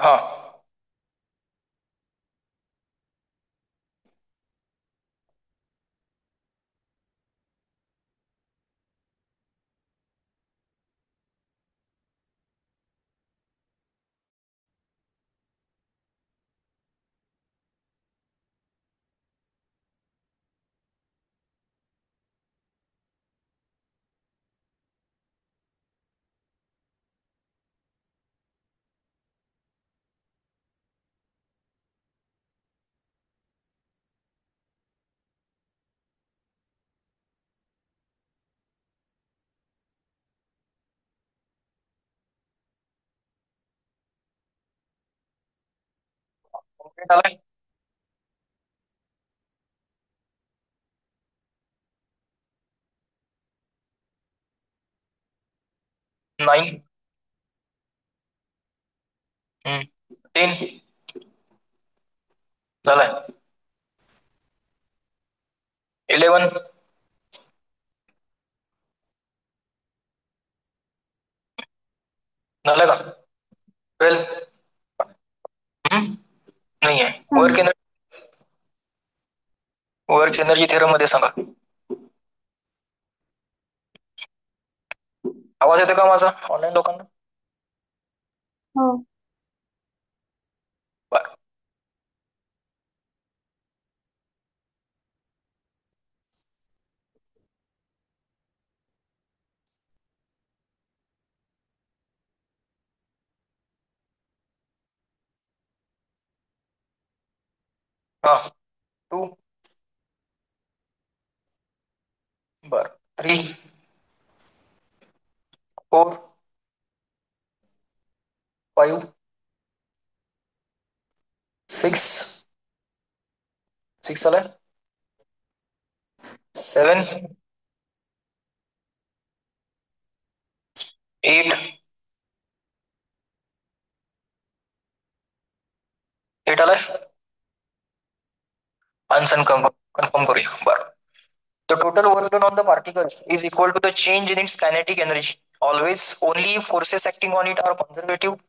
हाँ। कंप्लीट आलाय. 9. 10 झालाय. 11 झालं का? 12. नाही आहे. वर्क सांगा. एनर्जी. वर्क एनर्जी थेरम मध्ये सांगा. आवाज येतो का माझा ऑनलाईन लोकांना? हो. बरं. हा. 2. बर. 3. 4. 5. 6. 6 आलाय. 7. 8. 8 आलाय. आन्सर कन्फर्म करूया. बरं. The total work done on the particle is equal to the change in its kinetic energy. Always, only if forces acting on it are conservative.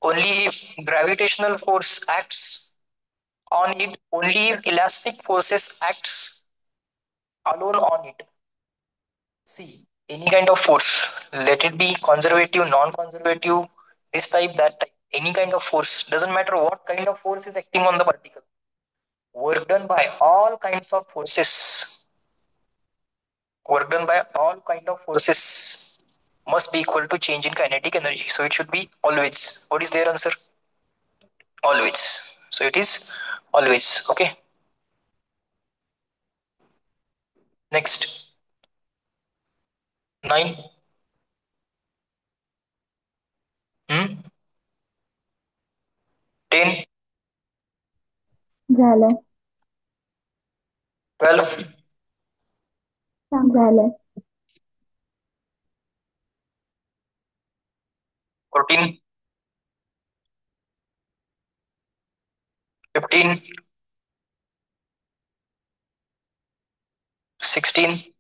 Only if gravitational force acts on it. Only if elastic forces acts alone on it. See, any kind of force, let it be conservative, non-conservative, this type, that type, any kind of force, doesn't matter what kind of force is acting on the particle. Work done by all kinds of forces, work done by all kind of forces must be equal to change in kinetic energy. So it should be always. What is their answer? Always. So it is always. Okay. Next. 9. 10. झालंय. 12. झालंय. 14. 15. 16.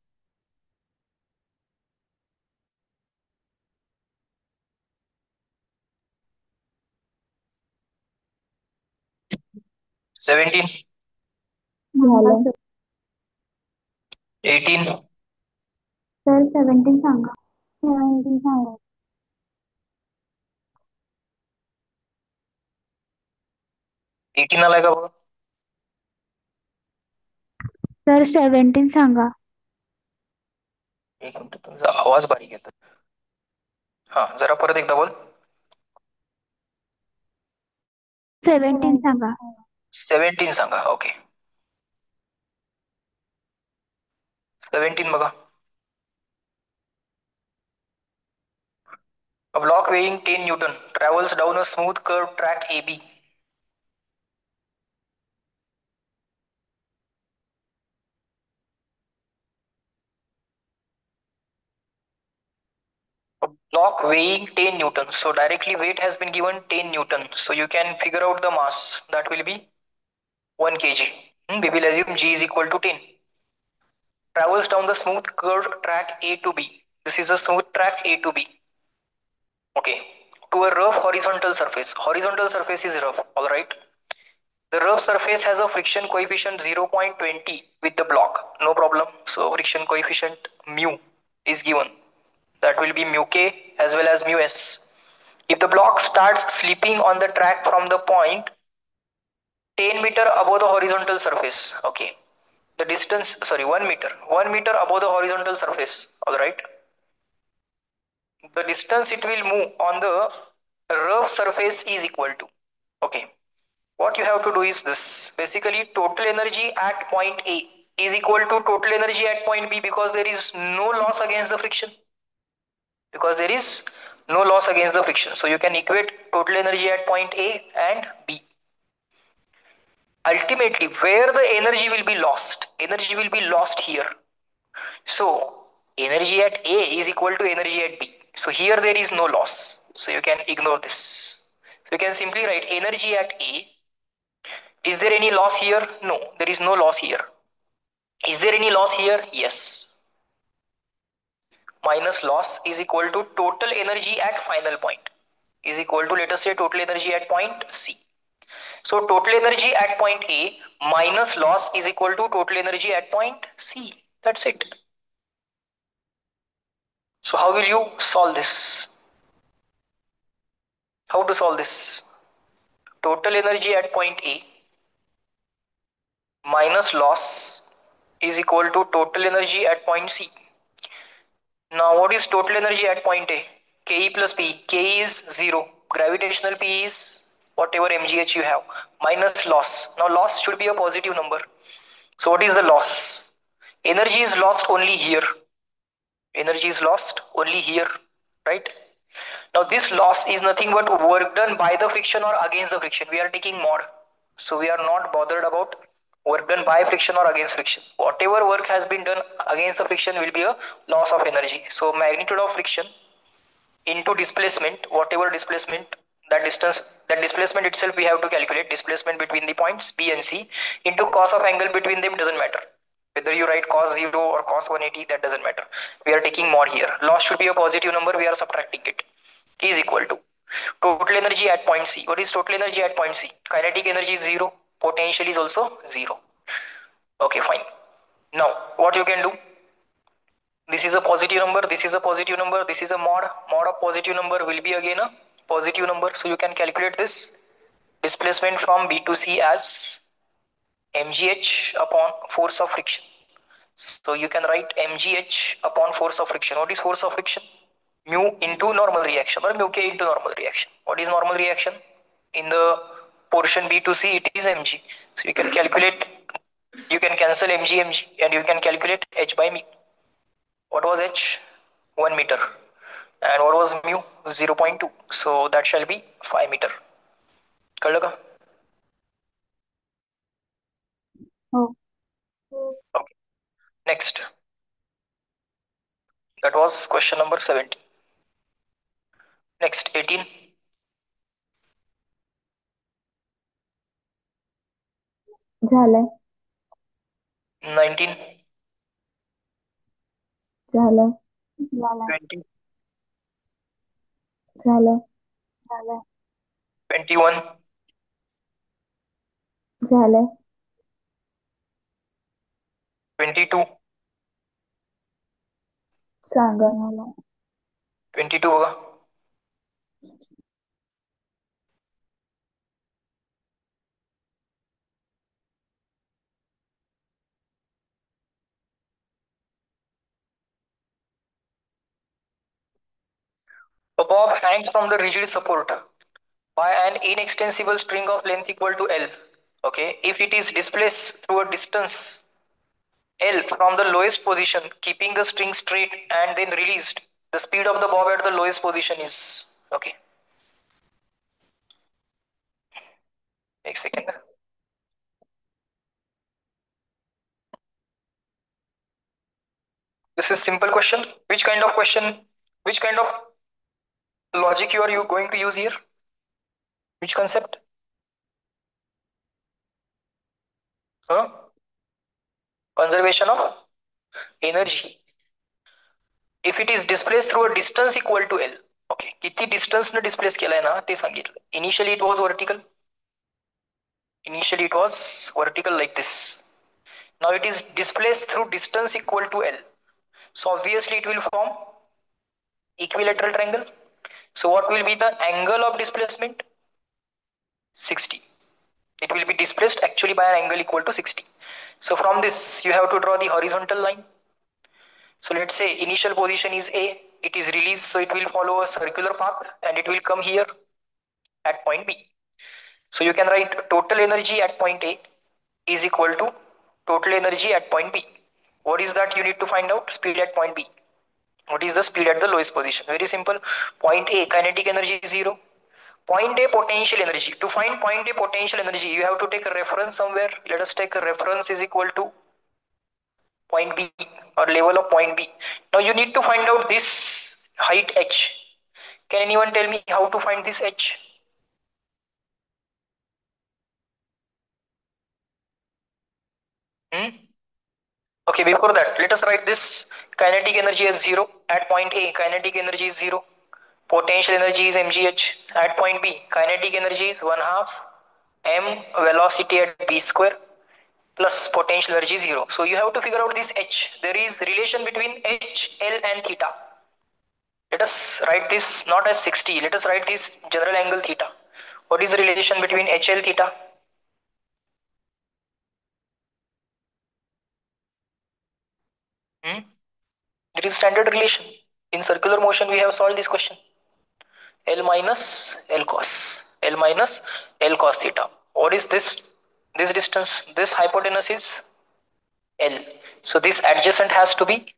17. झालंय. 18. Sir 17 सांगा. 17 सांगा. 18 आलाय का बघा. Sir 17 सांगा. एक मिनिट, तुमचा आवाज बारीक येतो. हा, जरा परत एकदा बोल. 17 सांगा. 17 सांगा. ओके. 17 बघा. A block weighing 10 Newton travels down a smooth curved track AB. A block weighing 10 Newton. So directly weight has been given 10 Newton. So you can figure out the mass. That will be 1 kg. We will assume G is equal to 10. Travels down the smooth curved track A to B. This is a smooth track A to B. Okay. to a rough horizontal surface. Horizontal surface is rough, alright. The rough surface has a friction coefficient 0.20 with the block, no problem. So friction coefficient mu is given. That will be mu k as well as mu s. If the block starts slipping on the track from the point 10 meter above the horizontal surface, okay. The distance, sorry, 1 meter, 1 meter above the horizontal surface, alright. The distance it will move on the rough surface is equal to, okay. What you have to do is this. Basically, total energy at point A is equal to total energy at point B because there is no loss against the friction. Because there is no loss against the friction. So you can equate total energy at point A and B. Ultimately, where the energy will be lost here. So energy at A is equal to energy at B. So here there is no loss. So you can ignore this. So you can simply write energy at A. Is there any loss here? No, there is no loss here. Is there any loss here? Yes. Minus loss is equal to total energy at final point is equal to, let us say, total energy at point C. So total energy at point A minus loss is equal to total energy at point C. That's it. So how will you solve this? How to solve this? Total energy at point A minus loss is equal to total energy at point C. Now what is total energy at point A? Ke plus P. Ke is 0. Gravitational P is whatever mgh you have. Minus loss. Now loss should be a positive number. So what is the loss? Energy is lost only here. Energy is lost only here. Right? Now this loss is nothing but work done by the friction or against the friction. We are taking mod. So we are not bothered about work done by friction or against friction. Whatever work has been done against the friction will be a loss of energy. So magnitude of friction into displacement, whatever displacement, that distance, that displacement itself we have to calculate. Displacement between the points B and C into cos of angle between them doesn't matter. Whether you write cos 0 or cos 180, that doesn't matter. We are taking mod here. Loss should be a positive number. We are subtracting it. Is equal to total energy at point C. What is total energy at point C? Kinetic energy is 0. Potential is also 0. Okay, fine. Now, what you can do? This is a positive number. This is a positive number. This is a mod. Mod of positive number will be again a positive number. So you can calculate this displacement from B to C as mgh upon force of friction. So you can write mgh upon force of friction. What is force of friction? Mu into normal reaction or mu k into normal reaction. What is normal reaction? In the portion B to C, it is mg. So you can calculate, you can cancel mg and you can calculate h by mu. What was h? 1 meter. And what was mu? 0.2. So that shall be 5 meter. कळलं का? हो. Okay. Next. That was question number 17. Next, 18. झालंय. 19. झालं. झालं. 20. झालं. झालं. 21. झालं. 22. सांगा मला. 22 बघा. A bob hangs from the rigid support by an inextensible string of length equal to L. Okay, if it is displaced through a distance L from the lowest position, keeping the string straight and then released, the speed of the bob at the lowest position is, okay. एक second. This is simple question. Which kind of question? Which kind of logic you going to use here? Which concept? Huh? Conservation of energy. If it is displaced through a distance equal to L, okay, किती distance न displace केलाय ना ते सांगितलं. Initially it was vertical. Initially it was vertical like this. Now it is displaced through distance equal to L. So obviously it will form equilateral triangle. So what will be the angle of displacement? 60. It will be displaced actually by an angle equal to 60. So from this you have to draw the horizontal line. So let's say initial position is A, it is released, so it will follow a circular path and it will come here at point B. So you can write total energy at point A is equal to total energy at point B. What is that you need to find out? Speed at point B. What is the speed at the lowest position? Very simple. Point A, kinetic energy is 0. Point A, potential energy. To find point A potential energy, you have to take a reference somewhere. Let us take a reference is equal to point B or level of point B. Now you need to find out this height h. Can anyone tell me how to find this h? Hmm? Okay, before that, let us write this kinetic energy as 0. At point A, kinetic energy is 0. Potential energy is mgh. At point B, kinetic energy is 1 half m velocity at b square plus potential energy 0. So you have to figure out this h. There is relation between h, l and theta. Let us write this not as 60. Let us write this general angle theta. What is the relation between h, l, theta? Hmm? It is standard relation. In circular motion, we have solved this question. L minus L cos. L minus L cos theta. What is this? This distance, this hypotenuse is L. So this adjacent has to be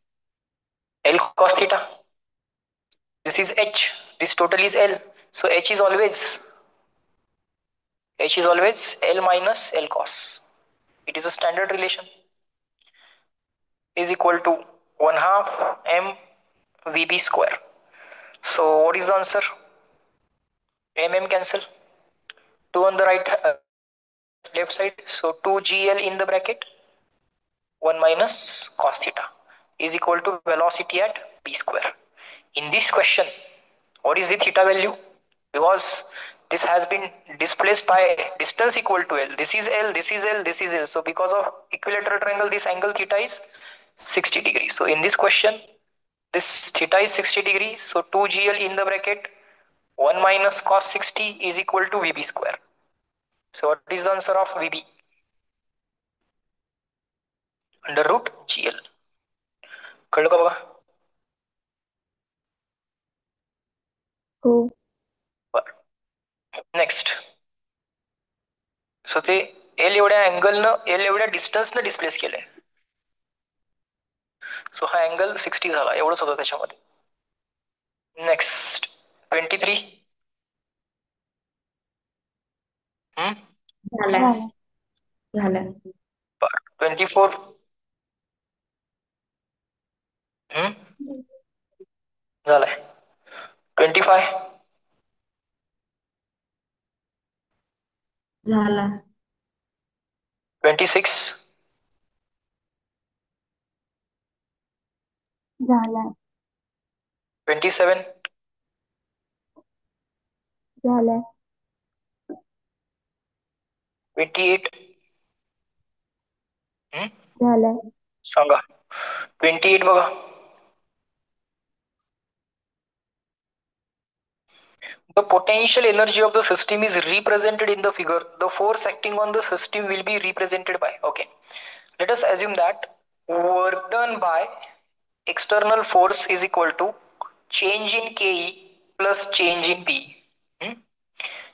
L cos theta. This is H. This total is L. So H is always L minus L cos. It is a standard relation. Is equal to 1 half m VB square. So what is the answer? Cancel. 2 on the left side. So 2GL in the bracket 1 minus cos theta is equal to velocity at b square. In this question, what is the theta value? Because this has been displaced by distance equal to L. This is L, this is L, this is L. So because of equilateral triangle, this angle theta is 60 degrees. So in this question, this theta is 60 degrees. So 2GL in the bracket 1 minus cos 60 is equal to VB square. So what is the answer of VB? Under root GL. कळलं का बघा? हो. Next. So ते L एवढ्या अँगलनं L एवढ्या डिस्टन्सनं displace केलंय. So हा angle 60 झाला. एवढंच होतं त्याच्यामध्ये. नेक्स्ट 23. झालं झालं. झालं 24. झालाय 25. झालं 26. झालं. 27. झालं. 28. झालं. सांगा 28 बघा. The potential energy of the system is represented in the figure. The force acting on the system will be represented by. Okay. Let us assume that work done by external force is equal to change in KE plus change in PE.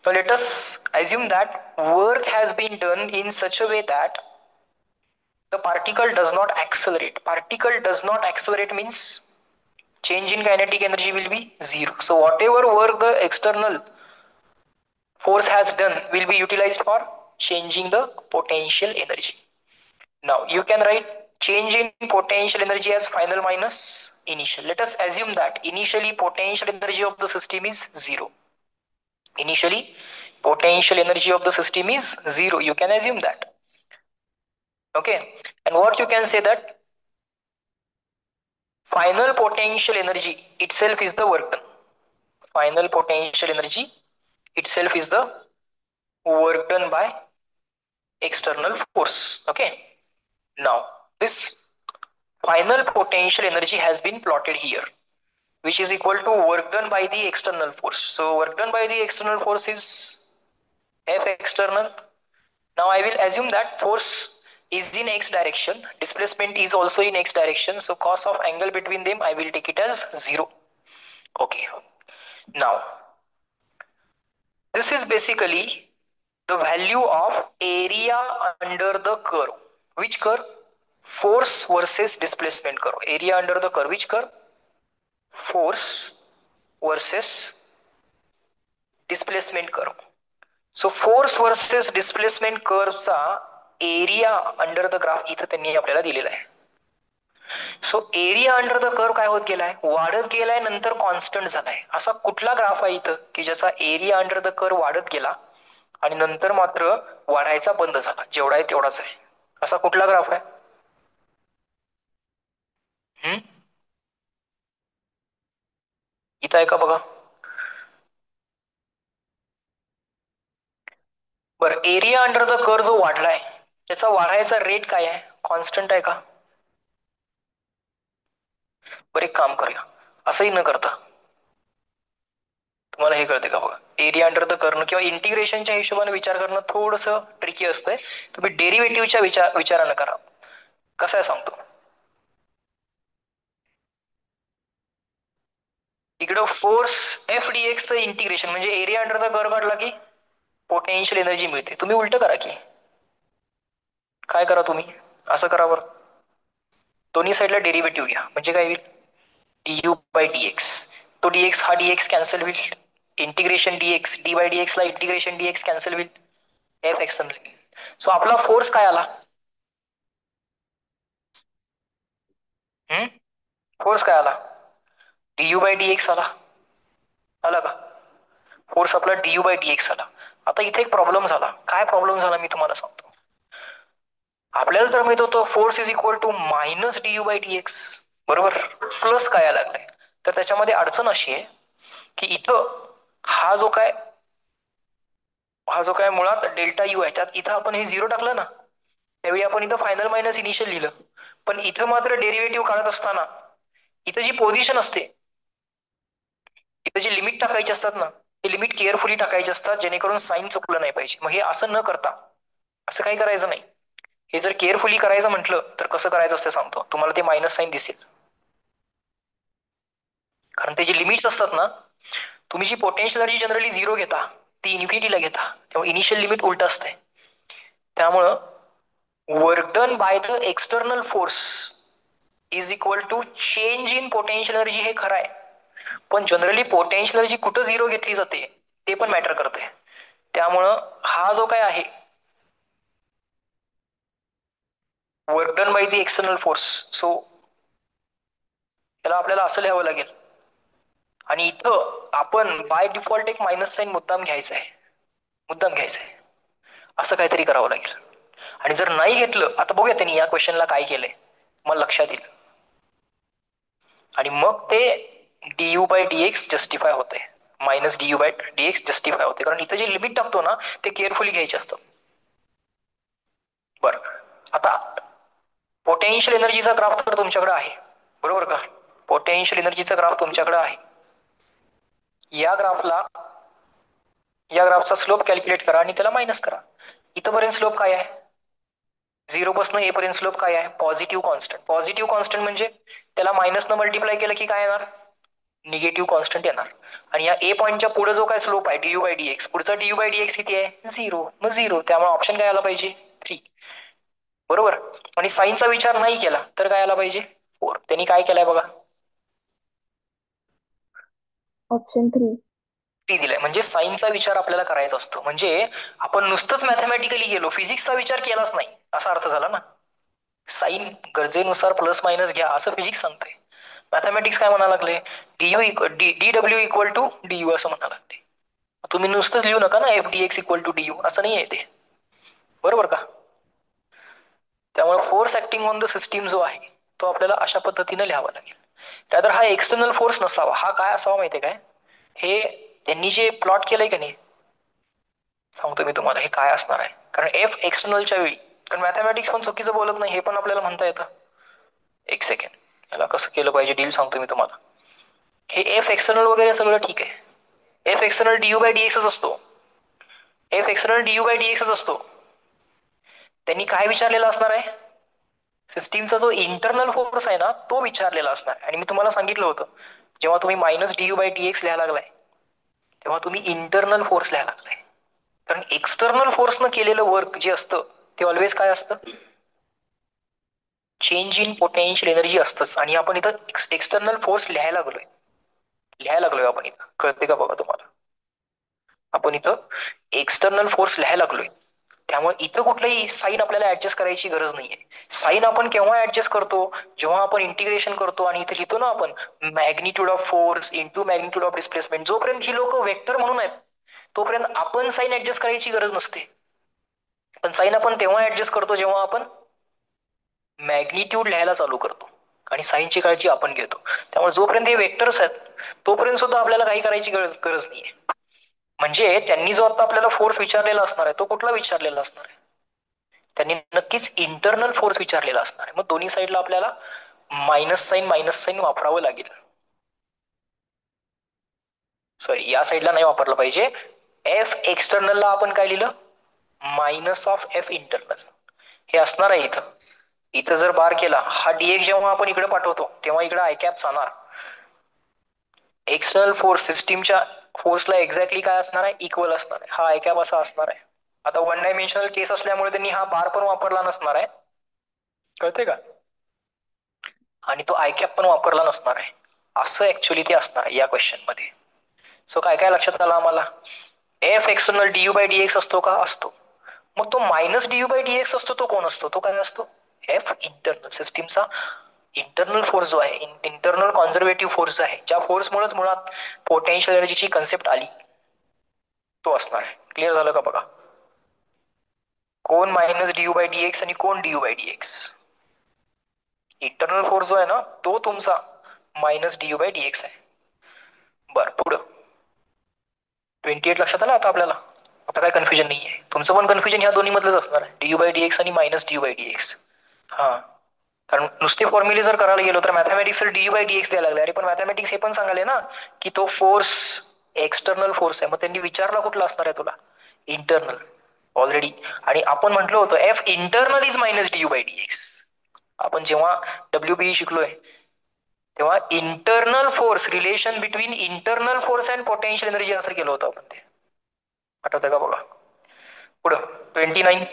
So let us assume that work has been done in such a way that the particle does not accelerate. Particle does not accelerate means change in kinetic energy will be 0. So whatever work the external force has done will be utilized for changing the potential energy. Now you can write change in potential energy as final minus initial. Let us assume that initially potential energy of the system is 0. Initially potential energy of the system is 0. You can assume that. Okay. And what you can say that final potential energy itself is the work done. final potential energy itself is the work done by external force. Okay. Now, this final potential energy has been plotted here, which is equal to work done by the external force. So, work done by the external force is F external. Now, I will assume that force is in x direction, displacement is also in x direction. So, cos of angle between them, I will take it as 0. Okay. Now, this is basically the value of area under the curve. Which curve? Force versus displacement curve. Area under the curve. Which curve? Force versus displacement curve. So force versus displacement curveचा area under the graph इथं त्यांनी आपल्याला दिलेला आहे. So area under the curve काय होत गेलाय? वाढत गेलाय, नंतर कॉन्स्टंट झालाय. असा कुठला ग्राफ आहे इथं की ज्याचा एरिया अंडर द कर्व वाढत गेला आणि नंतर मात्र वाढायचा बंद झाला? जेवढा आहे तेवढाच आहे. असा कुठला ग्राफ आहे? इथं आहे का बघा. बरं, एरिया अंडर द कर्व जो वाढलाय त्याचा वाढायचा रेट काय आहे? कॉन्स्टंट आहे का? बरं, एक काम करूया, असंही न करता तुम्हाला हे कळते का बघा, एरिया अंडर द करणं किंवा इंटिग्रेशनच्या हिशोबाने विचार करणं थोडस ट्रिकी असतंय. तुम्ही डेरिव्हेटिव्हच्या विचारानं करा. कसं आहे सांगतो. इकडं force F D x integration म्हणजे एरिया अंडर द कर्व काढला की पोटेन्शियल एनर्जी मिळते. तुम्ही उलट करा की, काय करा तुम्ही, असं करा बरं. दोन्ही साईडला डेरिव्हेटिव्ह घ्या म्हणजे काय होईल? D U by D X. तो डीएक्स हा डीएक्स कॅन्सल होईल. Integration D X, D by D X ला इंटिग्रेशन डीएक्स कॅन्सल होईल. F external. सो आपला फोर्स काय आला? फोर्स काय आला? डीयू बाय डीएक्स आला. आला का? फोर्स आपला डीयू बाय डीएक्स आला. आता इथे एक प्रॉब्लेम झाला. काय प्रॉब्लेम झाला मी तुम्हाला सांगतो. आपल्याला तर माहित होतं force is equal to minus D U by D X, बरोबर. प्लस काय लागलंय, तर त्याच्यामध्ये अडचण अशी आहे की इथं हा जो काय मुळात डेल्टा यू आहे, त्यात इथं आपण हे झिरो टाकलं ना, त्यावेळी आपण इथं फायनल मायनस इनिशियल लिहिलं. पण इथं मात्र डेरिव्हेटिव्ह काढत असताना इथं जी पोझिशन असते, इथं जी लिमिट टाकायची असतात ना, ते लिमिट केअरफुली टाकायची असतात जेणेकरून साईन चुकलं नाही पाहिजे. मग हे असं न करता असं काही करायचं नाही. हे जर केअरफुली करायचं म्हटलं तर कसं करायचं असतं सांगतो तुम्हाला. ते मायनस साईन दिसेल, कारण ते जे लिमिट्स असतात ना, तुम्ही जी पोटेन्शियल एनर्जी जनरली झिरो घेता ती इन्फिनिटीला घेता, त्यामुळे इनिशियल लिमिट उलट असते. त्यामुळं work done by the external force is equal to change in potential energy, हे खरं आहे. पण जनरली पोटेन्शियल एनर्जी कुठं झिरो घेतली जाते ते पण मॅटर करते. त्यामुळं हा जो काय आहे work done by the external force, so याला आपल्याला असं लिहावं लागेल. आणि इथं आपण बाय डिफॉल्ट एक मायनस साईन मुद्दाम घ्यायचा आहे, मुद्दाम घ्यायचा आहे. असं काहीतरी करावं लागेल. आणि जर नाही घेतलं, आता बघूया त्यांनी या क्वेश्चनला काय केलंय, मला लक्षात येईल. आणि मग ते डीयू बाय डीएक्स जस्टिफाय होते, minus D U by D X justify होते. कारण इथं जे लिमिट टाकतो ना ते केअरफुली घ्यायचे असतं. बरं, आता पोटेन्शियल एनर्जीचा ग्राफ तर तुमच्याकडे आहे, बरोबर का? पोटेन्शियल एनर्जीचा ग्राफ तुमच्याकडे आहे. या ग्राफचा स्लोप कॅल्क्युलेट करा आणि त्याला मायनस करा. इथपर्यंत स्लोप काय आहे? 0 पासून ए पर्यंत स्लोप काय आहे? Positive constant. पॉझिटिव्ह कॉन्स्टंट म्हणजे त्याला मायनस न मल्टिप्लाय केलं की काय येणार? निगेटिव्ह कॉन्स्टंट येणार. आणि या ए पॉईंटच्या पुढे जो काय स्लोप आहे डीयू बाय डीएक्स, पुढचा डीयू बाय डीएक्स किती आहे? 0. मग 0, त्यामुळे ऑप्शन काय आला पाहिजे? 3, बरोबर. आणि साईनचा विचार नाही केला तर काय आला पाहिजे? 4. त्यांनी काय केलंय बघा, ऑप्शन 3. दिलाय. म्हणजे साईनचा विचार आपल्याला करायचा असतो. म्हणजे आपण नुसतंच मॅथमॅटिकली गेलो, फिजिक्सचा विचार केलाच नाही असा अर्थ झाला ना. साईन गरजेनुसार प्लस मायनस घ्या असं फिजिक्स सांगते. मॅथमॅटिक्स काय म्हणा लागले? D W equal to D U असं म्हणा लागते. तुम्ही नुसतंच लिहू नका ना F D X equal to D U, असं नाही आहे ते, बरोबर का? त्यामुळे force acting on the system जो आहे तो आपल्याला अशा पद्धतीने लिहावा लागेल. त्यातर हा एक्सटर्नल फोर्स नसावा. हा काय असावा माहितीये काय? हे त्यांनी जे प्लॉट केलंय की नाही, सांगतो मी तुम्हाला हे काय असणार आहे. कारण एफ एक्सटर्नलच्या वेळी, कारण मॅथमॅटिक्स पण चुकीचं बोलत नाही हे पण आपल्याला म्हणता येतं. एक सेकंड, याला कसं केलं पाहिजे डील सांगतो मी तुम्हाला. हे एफ एक्सटर्नल वगैरे सगळं ठीक आहे. एफ एक्सटर्नल डीयू बाय डीएक्सच असतो. एफ एक्सटर्नल डीयू बाय डीएक्सच असतो. त्यांनी काय विचारलेलं असणार आहे, सिस्टीमचा जो इंटरनल फोर्स आहे ना तो विचारलेला असणार. आणि मी तुम्हाला सांगितलं होतं, जेव्हा तुम्ही मायनस डीयू बाय डीएक्स लिहायला लागलाय तेव्हा तुम्ही इंटरनल फोर्स लिहायला लागलाय. कारण एक्सटर्नल फोर्सनं केलेलं वर्क जे असतं ते ऑलवेज काय असतं, चेंज इन पोटेन्शियल एनर्जी असतंच. आणि आपण इथं एक्सटर्नल फोर्स लिहायला लागलोय आपण इथं, कळते का बघा तुम्हाला. आपण इथं एक्सटर्नल फोर्स लिहायला लागलोय, त्यामुळे इथं कुठलंही साईन आपल्याला ऍडजस्ट करायची गरज नाहीये. साईन आपण केव्हा ऍडजस्ट करतो, जेव्हा आपण इंटिग्रेशन करतो आणि इथे लिहितो ना आपण magnitude of force into magnitude of displacement. जोपर्यंत ही लोक वेक्टर म्हणून आहेत तोपर्यंत आपण साईन ऍडजस्ट करायची गरज नसते. पण साईन आपण तेव्हा ऍडजस्ट करतो जेव्हा आपण मॅग्निट्यूड लिहायला चालू करतो, आणि साईनची काळजी आपण घेतो. त्यामुळे जोपर्यंत हे वेक्टर्स आहेत तोपर्यंत सुद्धा आपल्याला काही करायची गरज नाहीये. म्हणजे त्यांनी जो आता आपल्याला फोर्स विचारलेला असणार आहे तो कुठला विचारलेला असणार आहे, त्यांनी नक्कीच इंटरनल फोर्स विचारलेला असणार आहे. मग दोन्ही साईडला आपल्याला मायनस साईन वापरावं लागेल. सॉरी, या साईडला नाही वापरलं पाहिजे. एफ एक्सटर्नलला आपण काय लिहिलं, मायनस ऑफ एफ इंटरनल हे असणार आहे इथं. इथं जर बार केला हा डीएक्स जेव्हा आपण इकडे पाठवतो तेव्हा इकडे आय कॅप जाणार. एक्सटर्नल फोर्स सिस्टीमच्या फोर्सला एक्झॅक्टली काय असणार आहे, इक्वल असणार आहे. हा आय कॅप असा असणार आहे. आता वन डायमेन्शनल केस असल्यामुळे त्यांनी हा बार पण वापरला नसणार आहे, कळते का. आणि तो आय कॅप पण वापरला नसणार आहे. असं ऍक्च्युअली ते असणार आहे या क्वेश्चन मध्ये. सो काय काय लक्षात आलं आम्हाला, F external D U by D X असतो का, असतो. मग तो मायनस डीयू बाय डीएक्स असतो तो कोण असतो, तो काय असतो, एफ इंटरनल. सिस्टीमचा इंटरनल फोर्स जो आहे, इंटरनल कॉन्झर्वेटिव्ह फोर्स जो आहे, ज्या फोर्समुळेच मुळात पोटेन्शियल एनर्जीची कन्सेप्ट आली, तो असणार आहे. क्लिअर झालं का बघा. कोण मायनस डीयू बाय डीएक्स आणि कोण D U by D X. Internal force जो आहे ना तो तुमचा मायनस डीयू बाय डीएक्स आहे. बरं, पुढं 28 लक्षात आलं आता आपल्याला. आता काय कन्फ्युजन नाहीये. तुमचं पण कन्फ्युजन ह्या दोन्ही मधलंच असणार आहे, डीयू बाय डीएक्स आणि मायनस डीयू बाय डीएक्स. हा, कारण नुसते फॉर्म्युले जर करायला गेलो तर मॅथमॅटिक्स डीयू बाय डीएक्स द्यायला लागले. अरे पण मॅथमॅटिक्स हे पण सांगाले ना की तो फोर्स एक्सटर्नल फोर्स आहे. मग त्यांनी विचारला कुठला असणार आहे तुला, इंटरनल ऑलरेडी. आणि आपण म्हटलं होतं F internal is minus D U by D X. आपण जेव्हा डब्ल्यूबीई शिकलोय तेव्हा internal force, relation between internal force and potential energy असं केलं होतं आपण ते, आठवतं का बघा. पुढं 29.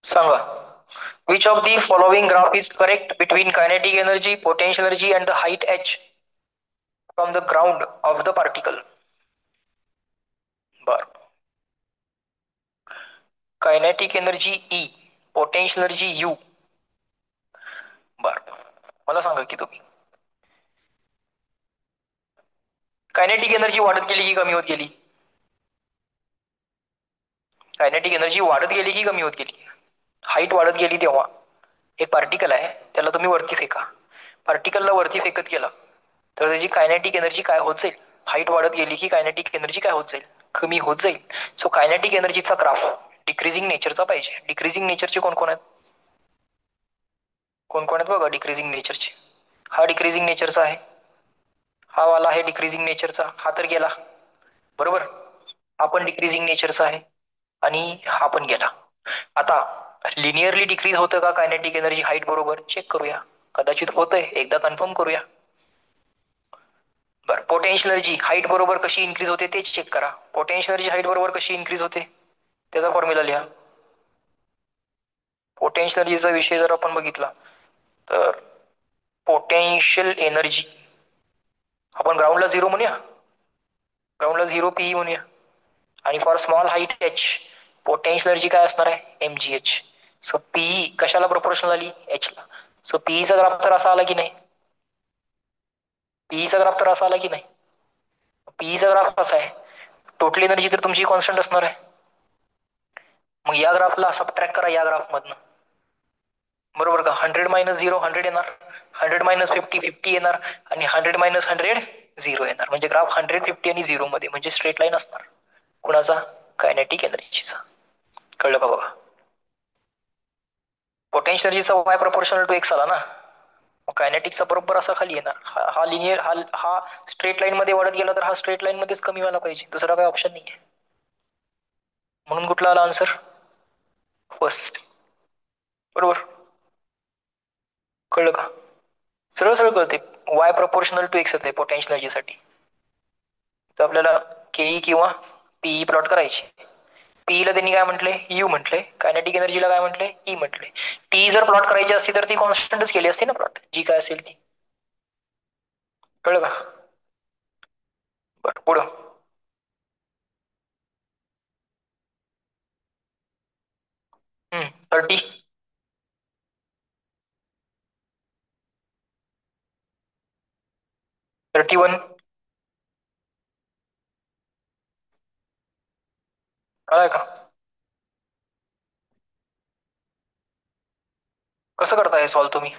सांगा, which of the following graph is correct between kinetic energy, potential energy and the height h from the ground of the particle. बर, kinetic energy E, potential energy U. बर, मला सांगा की तुम्ही, कायनेटिक एनर्जी वाढत गेली की कमी होत गेली, कायनेटिक एनर्जी वाढत गेली की कमी होत गेली. हाईट वाढत गेली तेव्हा एक पार्टिकल आहे त्याला तुम्ही वरती फेका, पार्टिकलला वरती फेकत गेला तर त्याची कायनेटिक एनर्जी काय होत जाईल, हाईट वाढत गेली की कायनेटिक एनर्जी काय होत जाईल, कमी होत जाईल. सो कायनेटिक एनर्जीचा ग्राफ डिक्रीजिंग नेचरचा पाहिजे. डिक्रीजिंग नेचरचे कोण कोण आहेत, कोण कोण आहेत बघा डिक्रीजिंग नेचरचे. हा डिक्रीजिंग नेचरचा आहे, हा वाला आहे डिक्रीजिंग नेचरचा, हा तर गेला बरोबर. हा पण डिक्रीजिंग नेचरचा आहे आणि हा पण गेला. आता लिनियरली डिक्रीज होतं का कायनेटिक एनर्जी हाईट बरोबर, चेक करूया. कदाचित होतंय, एकदा कन्फर्म करूया. बरं, पोटेन्शियल एनर्जी हाईट बरोबर कशी इन्क्रीज होते तेच चेक करा. पोटेन्शियल एनर्जी हाईट बरोबर कशी इन्क्रीज होते त्याचा फॉर्म्युला लिहा. पोटेन्शियल एनर्जीचा विषय जर आपण बघितला तर पोटेन्शियल एनर्जी आपण ग्राउंडला 0 म्हणूया, ग्राउंडला 0 पीई म्हणूया. आणि for small height H potential energy काय असणार आहे, mgh. सो पीई कशाला प्रोपोर्शनल आली, एच ला. सो पीईचा ग्राफ तर असा आला की नाही, पीईचा ग्राफ तर असा आला की नाही. पीईचा ग्राफ असा आहे, टोटल एनर्जी तर तुमची कॉन्स्टंट असणार आहे. मग या ग्राफला सबट्रॅक्ट करा या ग्राफ मधनं, बरोबर का? 100 - 0 100 येणार, 100 - 50 50 येणार, आणि 100 - 100 0 येणार. म्हणजे ग्राफ 150 आणि 0 मध्ये, म्हणजे स्ट्रेट लाईन असणार. कुणाचा? कायनेटिक एनर्जीचा. कळलं का बघा? पोटेन्शियल एनर्जीचा वाय प्रपोर्शनल टू एक्स आला ना, मग कायनेटिकचा बरोबर असा खाली येणार. हा लिनियर, हा स्ट्रेट लाईन मध्ये वाढत गेला तर हा स्ट्रेट लाईन मध्येच कमी व्हायला पाहिजे, दुसरा काही ऑप्शन नाही आहे. म्हणून कुठला आला आन्सर? फर्स्ट. बरोबर. कळलं का? सरळ सरळ कळते. वाय प्रपोर्शनल टू एक्स येते पोटेन्शियल एनर्जीसाठी. तर आपल्याला केई किंवा पीई प्लॉट करायची. पीई ला त्यांनी काय म्हटले? यू म्हटले. कायनेटिक एनर्जीला काय म्हटले? ई म्हटले. टी जर प्लॉट करायची असती तर ती कॉन्स्टंटच केली असती ना प्लॉट, जी काय असेल ती. कळलं का? बरं, पुढं. 30. 31. कळाय का? कसं करताय सॉल्व तुम्ही?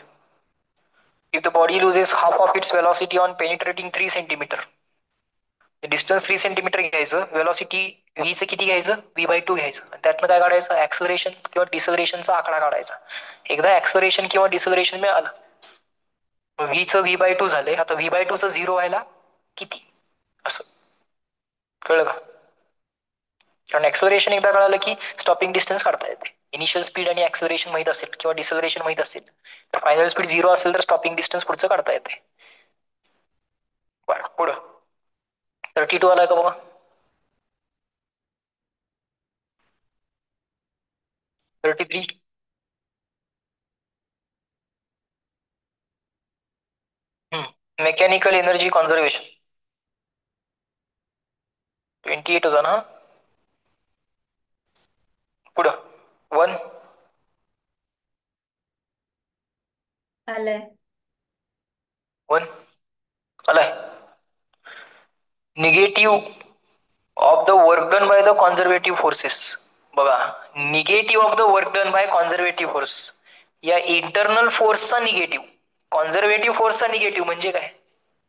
If the body loses half of its velocity on penetrating 3 centimetre, distance 3 centimetre घ्यायचं, वेलॉसिटी व्हीचं किती घ्यायचं? v/2 घ्यायचं. त्यातनं काय काढायचं? ऍक्सलरेशन किंवा डिसलरेशनचा आकडा काढायचा. एकदा ऍक्सलरेशन किंवा डिसलरेशन मिळालं, व्हीचं v/2 झालंय. आता v/2 चं 0 व्हायला किती? असं. कळलं का? कारण ऍक्सलरेशन एकदा कळालं की स्टॉपिंग डिस्टन्स काढता येते. इनिशियल स्पीड आणि ऍक्सलरेशन माहित असेल किंवा डिसलरेशन माहित असेल तर फायनल स्पीड 0 असेल तर स्टॉपिंग डिस्टन्स पुढचं काढता येते. बरं, पुढं. 32 आलाय का बघा? 33. Mechanical energy conservation. 28 होता ना? पुढं. 1. आलंय. 1 आलाय. Negative of the work done by the conservative forces. बघा, negative of the work done by conservative force, या इंटरनल फोर्सचा निगेटिव्ह. कॉन्झर्वेटिव्ह फोर्सचा निगेटिव्ह म्हणजे काय?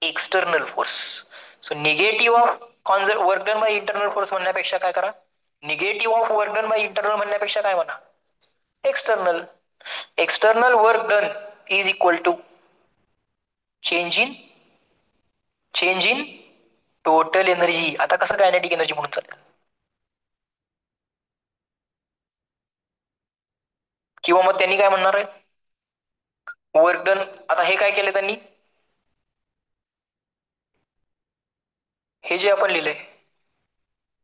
External force. So negative of work done by internal force म्हणण्यापेक्षा काय करा? Negative of work done by internal म्हणण्यापेक्षा काय म्हणा? External. External work done is equal to change in total energy. आता कसं कायनेटिक एनर्जी म्हणून चालेल? किंवा मग त्यांनी काय म्हणणार आहे? Work done. आता हे काय केलं त्यांनी? हे जे आपण लिहिलंय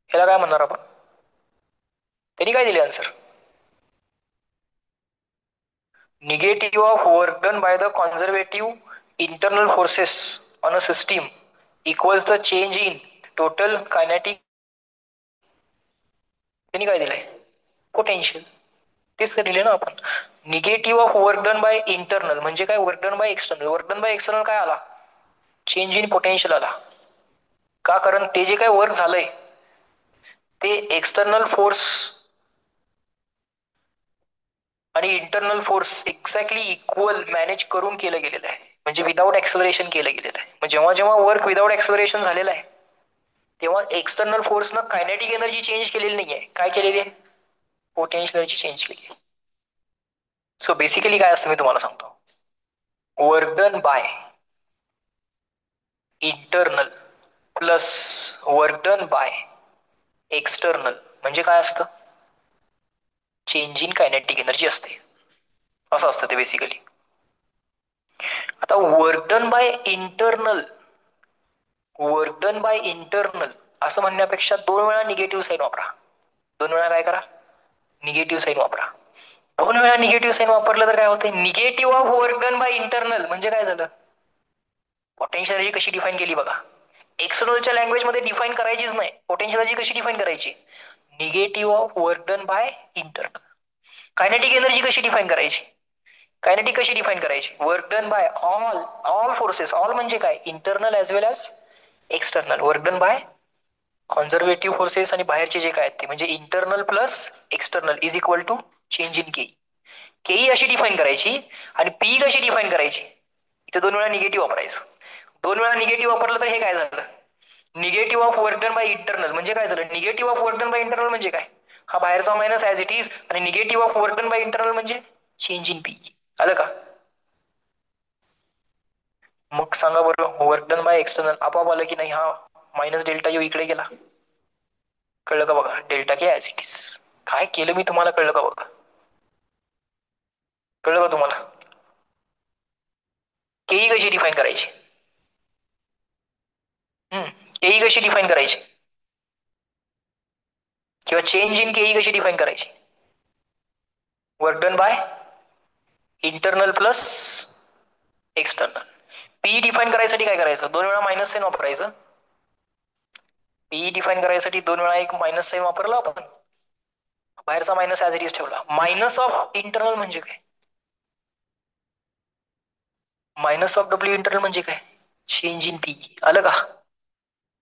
ह्याला काय म्हणणार आपण? त्यांनी काय दिले answer? Negative of work done by the conservative internal forces on a system equals the change in total kinetic. त्यांनी काय दिलंय? पोटेन्शियल. तेच तर दिले ना आपण. Negative of work done by internal म्हणजे काय? Work done by external. Work done by external काय आला? चेंज इन पोटेन्शियल आला. का? कारण ते जे काय वर्क झालंय ते एक्सटर्नल फोर्स आणि internal force exactly equal manage करून केलं गेलेलं आहे. म्हणजे विदाऊट एक्सलरेशन केलं गेलेलं आहे. मग जेव्हा जेव्हा वर्क विदाऊट एक्सलरेशन झालेलं आहे तेव्हा एक्सटर्नल फोर्सनं कायनेटिक एनर्जी चेंज केलेली नाहीये. काय केलेली आहे? पोटेन्शियल एनर्जी चेंज केली आहे. सो बेसिकली काय असतं मी तुम्हाला सांगतो. Work done by internal plus work done by external म्हणजे काय असतं? चेंज इन कायनेटिक एनर्जी असते. असं असतं ते बेसिकली. आता work done by internal, work done by internal असं म्हणण्यापेक्षा 2 वेळा निगेटिव्ह साईन वापरा. 2 वेळा काय करा? निगेटिव्ह साईन वापरा. 2 वेळा निगेटिव्ह साईन वापरलं तर काय होतं? Negative of work done by internal म्हणजे काय झालं? पोटेन्शियल एनर्जी कशी डिफाईन केली बघा. एक्सटर्नलच्या लँग्वेज मध्ये डिफाईन करायचीच नाही. पोटेन्शियल एनर्जी कशी डिफाईन करायची? Negative of work done by internal. Kinetic energy कशी डिफाईन करायची? कायनेटिक कशी डिफाईन करायची? Work done by all forces. All म्हणजे काय? Internal as well as external. Work done by conservative forces आणि बाहेरचे जे काय आहेत ते म्हणजे internal plus external is equal to change in K. KE अशी डिफाईन करायची आणि पी कशी डिफाईन करायची, इथे 2 वेळा निगेटिव्ह वापरायचं. 2 वेळा निगेटिव्ह वापरलं तर हे काय झालं, negative of work done by internal. म्हणजे काय झालं, negative of work done by internal म्हणजे काय, हा बाहेरचा मायनस ऍज इट इज, आणि negative of work done by internal म्हणजे चेंज इन पी. आलं का. मग सांगा बरं, वर्क डन बाय एक्सटर्नल आपोआप आलं की नाही, हा मायनस डेल्टा यू इकडे गेला. कळलं का बघा, delta K as it is. काय केलं मी तुम्हाला, कळलं का बघा, कळलं का तुम्हाला. केई कशी डिफाईन करायची, केई कशी डिफाईन करायची, किंवा चेंज इन केई कशी डिफाईन करायची, work done by internal plus external. P define करायसाठी काय करायचं, 2 वेळा मायनस साइन वापरायचं. पी डिफाईन करायसाठी 2 वेळा एक मायनस साइन वापरला आपण, बाहेरचा मायनस ऍज इट इज ठेवला. मायनस ऑफ इंटरनल म्हणजे काय, मायनस ऑफ डब्ल्यू इंटरनल म्हणजे काय, चेंज इन पी. आलं का.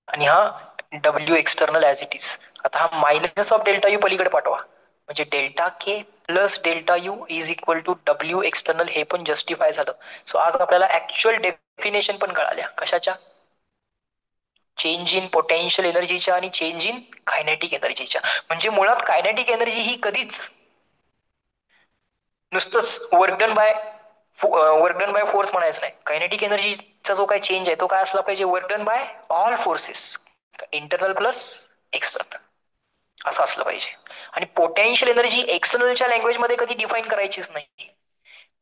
आणि हा W external as it is. आता हा मायनस ऑफ डेल्टा यू पलीकडे पाठवा, म्हणजे delta K plus delta U is equal to W external. हे पण जस्टिफाय झालं. सो आज आपल्याला ऍक्च्युअल डेफिनेशन पण कळाल्या कशाच्या, चेंज इन पोटेन्शियल एनर्जीच्या आणि चेंज इन कायनेटिक एनर्जीच्या. म्हणजे मुळात कायनेटिक एनर्जी ही कधीच नुसतंच वर्क डन बाय फोर्स म्हणायचं नाही. कायनेटिक एनर्जीचा जो काही चेंज आहे तो काय असला पाहिजे, work done by all forces, internal plus external, असं असलं पाहिजे. आणि पोटेन्शियल एनर्जी एक्सटर्नलच्या लँग्वेजमध्ये कधी डिफाईन करायचीच नाही.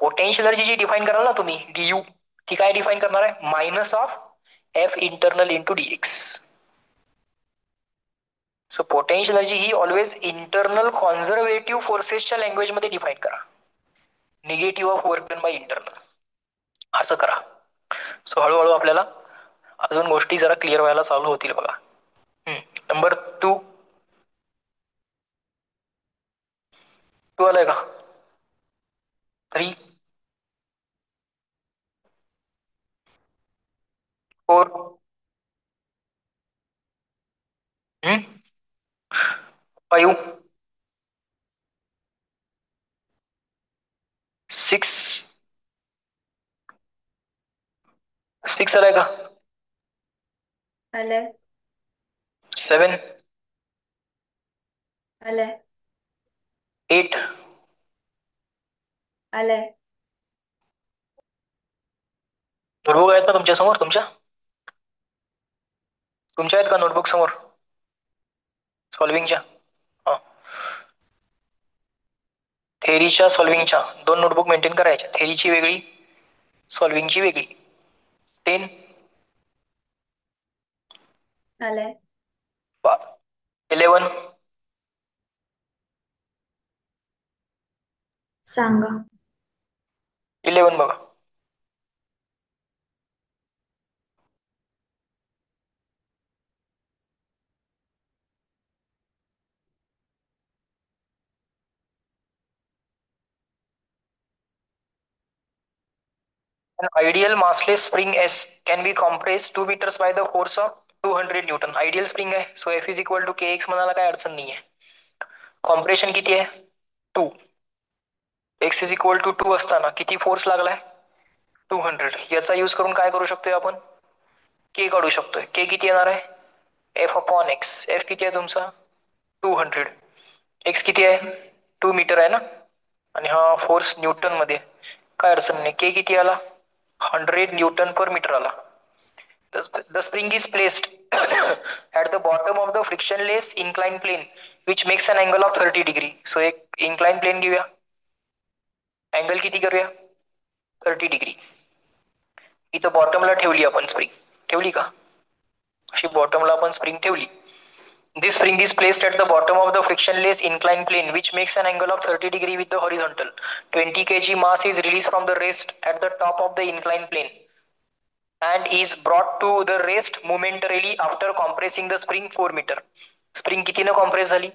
पोटेन्शियल एनर्जी जी डिफाईन कराल ना तुम्ही, डीयू, ती काय डिफाईन करणार आहे, minus of F internal into DX. So potential energy ही ऑलवेज इंटरनल कॉन्झर्वेटिव्ह फोर्सेसच्या लँग्वेजमध्ये डिफाईन करा, negative of work done by internal, असं करा. सो हळूहळू आपल्याला अजून गोष्टी जरा क्लिअर व्हायला चालू होतील बघा. नंबर 2, 2 आलाय का, 3, 4, 5, 6, 6 आलाय का, आलंय. 7, आलंय. 8, आलंय. नोटबुक आहेत ना तुमच्या समोर, तुमच्या आहेत का नोटबुक समोर सॉल्व्हिंगच्या. थेरीच्या सॉल्व्हिंगच्या 2 नोटबुक मेंटेन करायच्या, थेरीची वेगळी, सॉल्व्हिंगची वेगळी. 10, आलंय. 11, सांगा. 11 बघा. An ideal massless spring S can be compressed 2 meters by the force of 200 newton. Ideal spring आहे, so F is equal to K X म्हणायला काय अडचण नाहीये. कॉम्प्रेशन किती आहे, 2, एक्स इज इक्वल टू 2 असताना किती फोर्स लागलाय, 200. याचा यूज करून काय करू शकतोय आपण, के काढू शकतोय. के किती येणार आहे, एफ अपॉन एक्स. एफ किती आहे तुमचा, 200. एक्स किती आहे, 2 मीटर आहे ना, आणि हा फोर्स न्यूटन मध्ये, काय अडचण नाही. के किती आला, 100 न्यूटन पर मीटर आला. The spring is placed at the bottom of the frictionless inclined plane which makes an angle of 30 degree. So एक inclined plane घेऊया, अँगल किती करूया, 30 डिग्री. इथं बॉटमला ठेवली आपण स्प्रिंग, ठेवली का, अशी बॉटमला आपण स्प्रिंग ठेवली. This spring is placed at the bottom of the frictionless inclined plane which makes an angle of 30 degree with the horizontal. 20 kg mass is released from the rest at the top of the inclined plane and is brought to the rest momentarily after compressing the spring 4 meter. Spring कितीनं compress झाली,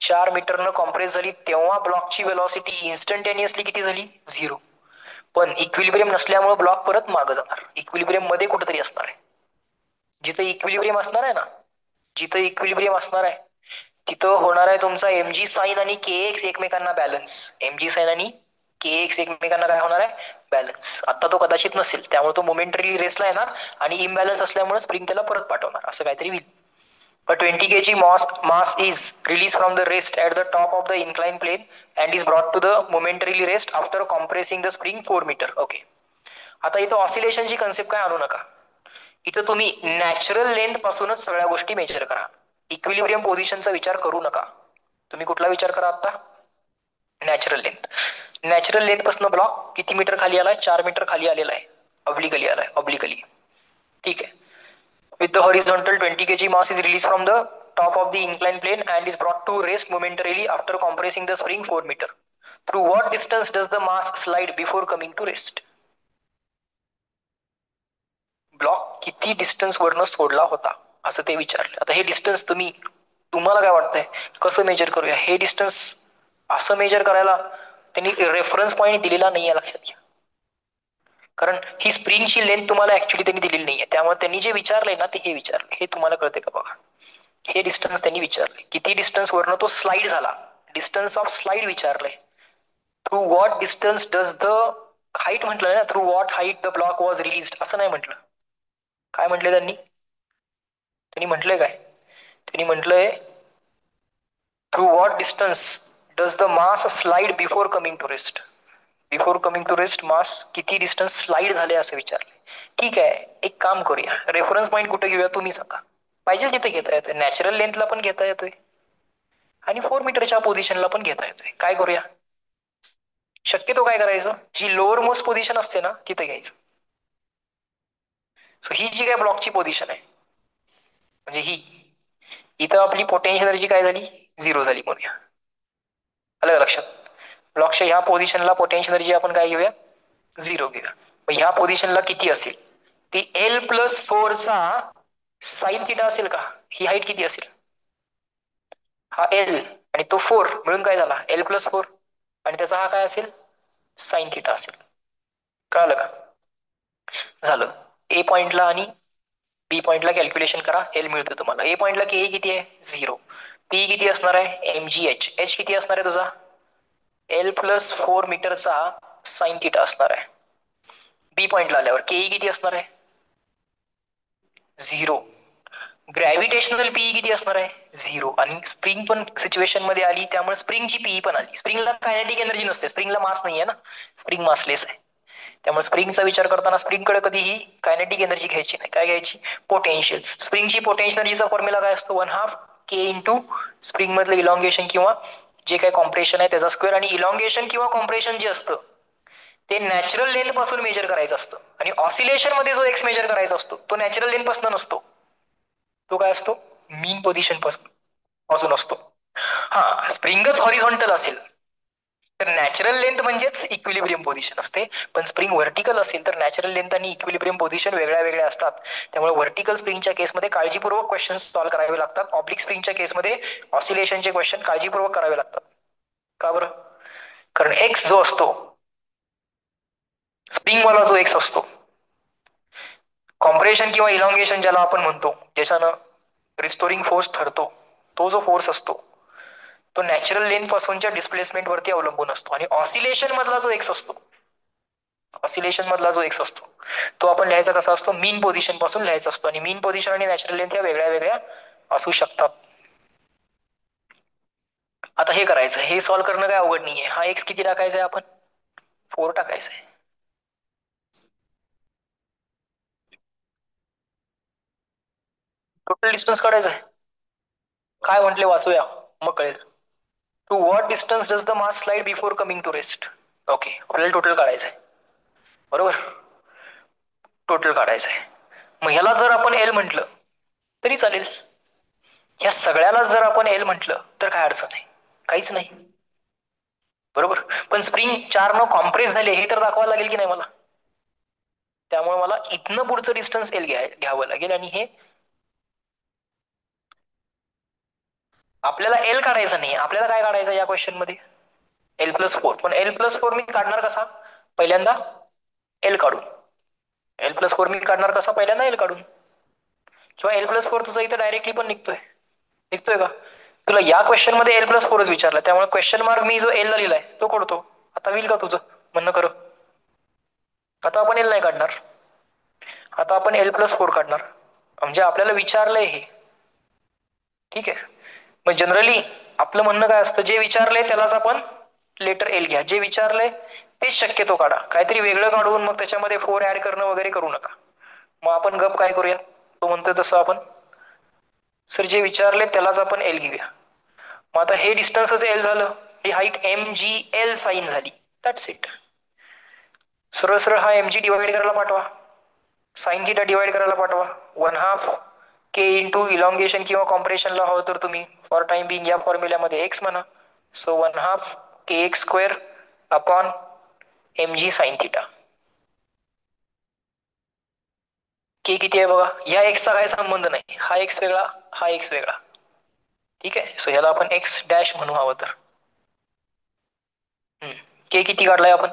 4 मीटरनं compress झाली. तेव्हा ब्लॉकची velocity इन्स्टंटेनियसली किती झाली, 0. पण equilibrium नसल्यामुळे ब्लॉक परत मागे जाणार, इक्विलिब्रियम मध्ये कुठेतरी असणार आहे. जिथं इक्विलिब्रियम असणार आहे ना, जिथं इक्विलिब्रियम असणार आहे तिथं होणार आहे तुमचा एमजी साइन आणि के एक्स एकमेकांना बॅलन्स. एमजी साइन आणि के एक्स एकमेकांना काय होणार आहे, बॅलन्स. आता तो कदाचित नसेल, त्यामुळे तो मोमेंटरी रेस्टला येणार आणि इम्बॅलन्स असल्यामुळे स्प्रिंग त्याला परत पाठवणार, असं काहीतरी होईल. A 20 kg mass is released from the rest at the top of the inclined plane and is brought to the momentarily rest after compressing the spring 4 meter. Okay. आता इथं ऑसिलेशनची कन्सेप्ट काय आणू नका. इथं तुम्ही नॅचरल लेंथ पासूनच सगळ्या गोष्टी मेजर करा. इक्विलिब्रियम पोझिशनचा विचार करू नका. तुम्ही कुठला विचार करा आता, नॅचरल लेंथ. नॅचरल लेंथ पासून ब्लॉक किती मीटर खाली आलाय, 4 मीटर खाली आलेला आहे, ऑब्लिकली आलाय, ऑब्लिकली. ठीक आहे. With the horizontal 20 kg mass is released from the top of the inclined plane and is brought to rest momentarily after compressing the spring 4 meter. Through what distance does the mass slide before coming to rest? Block किती distance वरनं सोडला होता असं ते विचारलं. आता हे distance तुम्हाला काय वाटतंय कसं मेजर करूया. हे डिस्टन्स असं मेजर करायला त्यांनी रेफरन्स पॉईंट दिलेला नाहीये, लक्षात घ्या. कारण ही स्प्रिंगची लेंथ तुम्हाला ऍक्च्युली त्यांनी दिलेली नाहीये, त्यामुळे त्यांनी जे विचारलंय ना ते हे विचारलं. हे तुम्हाला कळते का बघा. हे डिस्टन्स त्यांनी विचारले, किती डिस्टन्स वरनं तो स्लाइड झाला, डिस्टन्स ऑफ स्लाइड विचारलंय. Through what distance does the height म्हटलं ना, through what height the block was release असं नाही म्हटलं. काय म्हटलंय त्यांनी, त्यांनी म्हटलंय काय, त्यांनी म्हटलंय through what distance does the mass slide before coming to rest. Before coming to rest mass किती डिस्टन्स स्लाइड झाले असं विचारले. ठीक आहे, एक काम करूया, रेफरन्स पॉईंट कुठे घेऊया तुम्ही सांगा. पाहिजे तिथे घेता येतोय, नॅचरल लेंथला पण घेता येतोय आणि 4 मीटरच्या पोझिशनला पण घेता येतोय. काय करूया, शक्यतो काय करायचं, जी लोअर मोस्ट पोझिशन असते ना तिथे घ्यायचं. सो ही जी काय ब्लॉकची पोझिशन आहे, म्हणजे ही इथं आपली पोटेन्शियल एनर्जी काय झाली, 0 झाली म्हणूया. आलं लक्षात. ब्लॉकच्या ह्या पोझिशनला पोटेन्शियल एनर्जी आपण काय घेऊया, 0 घेऊया. ह्या पोझिशनला किती असेल, ती L+4 चा साइन थिटा असेल का. ही हाईट किती असेल, हा L आणि तो 4 मिळून काय झाला L+4 आणि त्याचा हा काय असेल साइन थिटा असेल. कळालं का. झालं. ए पॉइंटला आणि बी पॉइंटला कॅल्क्युलेशन करा, एल मिळतो तुम्हाला. ए पॉइंटला के किती आहे 0, पी किती असणार आहे mgh, एच किती असणार आहे तुझा L+4 मीटरचा साइन थिटा असणार आहे. बी पॉइंटला आल्यावर के किती असणार आहे 0. ग्रॅव्हिटेशनल पीई किती असणार आहे 0. आणि स्प्रिंग पण सिच्युएशन मध्ये आली, त्यामुळे स्प्रिंगची पीई पण आली. स्प्रिंगला कायनेटिक एनर्जी नसते, स्प्रिंगला मास नाहीये ना, स्प्रिंग मासलेस आहे. त्यामुळे स्प्रिंगचा विचार करताना स्प्रिंगकडे कधीही कायनेटिक एनर्जी घ्यायची नाही. काय घ्यायची, पोटेन्शियल. स्प्रिंगची पोटेन्शियल एनर्जीचा फॉर्म्युला काय असतो, 1/2 के इंटू स्प्रिंग मधलं इलॉंगेशन किंवा जे काही कॉम्प्रेशन आहे त्याचा स्क्वेअर. आणि इलॉंगेशन किंवा कॉम्प्रेशन जे असतं ते नॅचरल लेंथ पासून मेजर करायचं असतं, आणि ऑसिलेशन मध्ये जो एक्स मेजर करायचा असतो तो नॅचरल लेंथ पासून नसतो, तो काय असतो मीन पोझिशन पासून असतो. हा, स्प्रिंगच हॉरिझॉन्टल असेल तर नॅचरल लेंथ म्हणजेच इक्विलिब्रियम पोझिशन असते. पण स्प्रिंग व्हर्टिकल असेल तर नॅचरल लेंथ आणि इक्विलिब्रियम पोझिशन वेगळ्या वेगळ्या असतात. त्यामुळे व्हर्टिकल स्प्रिंगच्या केसमध्ये काळजीपूर्वक क्वेश्चन सॉल्व्ह करावे लागतात. ऑब्लिक स्प्रिंगच्या केसमध्ये ऑसिलेशनचे क्वेश्चन काळजीपूर्वक करावे लागतात. का बरं, कारण एक्स जो असतो स्प्रिंग वाला जो एक्स असतो, कॉम्प्रेशन किंवा इलॉंगेशन ज्याला आपण म्हणतो, ज्याच्यानं रिस्टोरिंग फोर्स ठरतो, तो जो फोर्स असतो तो नॅचरल लेंथ पासूनच्या डिस्प्लेसमेंट वरती अवलंबून असतो. आणि ऑसिलेशन मधला जो एक्स असतो, ऑसिलेशन मधला जो एक्स असतो तो आपण लिहायचा कसा असतो, मीन पोझिशन पासून लिहायचा असतो. आणि मीन पोझिशन आणि नॅचरल लेंथ या वेगळ्या वेगळ्या असू शकतात. आता हे करायचं, हे सॉल्व्ह करणं काय अवघड नाहीये. हा एक्स किती टाकायचा आहे, आपण 4 टाकायचा आहे. टोटल डिस्टन्स काढायचं आहे. काय म्हटले वाचूया मग कळेल. To what distance does the mass slide before coming to rest. Okay, आपल्याला टोटल काढायचं आहे, बरोबर, टोटल काढायचं आहे. मग ह्याला जर आपण एल म्हटलं तरी चालेल, ह्या सगळ्याला जर आपण एल म्हटलं तर काय अडचण नाही, काहीच नाही, बरोबर. पण स्प्रिंग 4 न कॉम्प्रेस झाले हे तर दाखवायला लागेल की नाही मला. त्यामुळे मला इथनं पुढचं डिस्टन्स एल घ्यावं लागेल. आणि हे आपल्याला एल काढायचं नाही, आपल्याला काय काढायचं या क्वेश्चन मध्ये L+4. पण L+4 मी काढणार कसा, पहिल्यांदा एल काढून. L+4 मी काढणार कसा, पहिल्यांदा एल काढून. किंवा L+4 तुझा इथं डायरेक्टली पण निघतोय का, तुला या क्वेश्चन मध्ये L+4 विचारला, त्यामुळे क्वेश्चन मार्क मी जो L ला लिहिलाय तो काढतो. आता होईल का तुझं म्हणणं खरं? आता आपण L नाही काढणार, आता आपण L+4 काढणार. म्हणजे आपल्याला विचारलंय हे. ठीक आहे. मग जनरली आपलं म्हणणं काय असतं, जे विचारलंय त्यालाच आपण लेटर L घ्या. जे विचारलंय तेच शक्यतो काढा. काहीतरी वेगळं काढून मग त्याच्यामध्ये 4 ऍड करणं वगैरे करू नका. मग आपण गप काय करूया, तो म्हणतोय तसं आपण सर जे विचारले त्यालाच आपण L घेऊया. मग आता हे डिस्टन्सच L झालं, ही हाईट MGL साइन झाली. That's it. सरळ सरळ हा MG डिवाइड करायला पाठवा, साइन थिटा डिवाइड करायला पाठवा. 1/2 K इंटू इलॉंगेशन किंवा कॉम्प्रेशनला हवं तर तुम्ही फॉर टाइम बिंग या फॉर्म्युल्यामध्ये X म्हणा. So 1/2 KX square upon MG sine theta. K किती आहे बघा, ह्या X चा काय संबंध नाही, हा X वेगळा हा X वेगळा. ठीक आहे. सो ह्याला आपण X डॅश म्हणू हवं तर. K किती काढलाय आपण?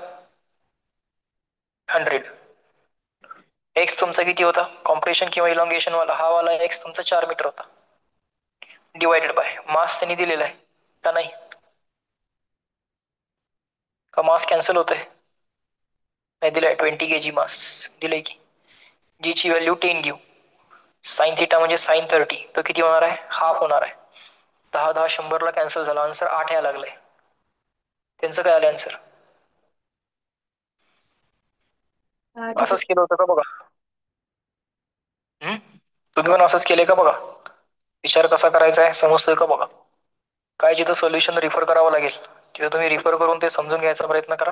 100. X तुमचा किती होता कॉम्प्रेशन किंवा इलॉंगेशन वाला, हा वाला X तुमचा 4 मीटर होता. डिवायडेड बाय मास त्यांनी दिलेला आहे का नाही, का मास कॅन्सल होतोय? नाही दिलाय, 20 kg मास दिलंय की. जी ची व्हॅल्यू 10 घेऊ. साइन थिटा म्हणजे साइन 30, तो किती होणार आहे? हाफ होणार आहे. 10 10 100 ला कॅन्सल झाला, आन्सर 8 यायला लागलाय. त्यांचं काय आलं आन्सर? 8 असंच केलं होतं का बघा? तुम्ही पण असंच केलंय का बघा? विचार कसा करायचा आहे समजतोय का बघा? काय जिथं सोल्युशन रिफर करावं लागेल तिथं तुम्ही रिफर करून ते समजून घ्यायचा प्रयत्न करा.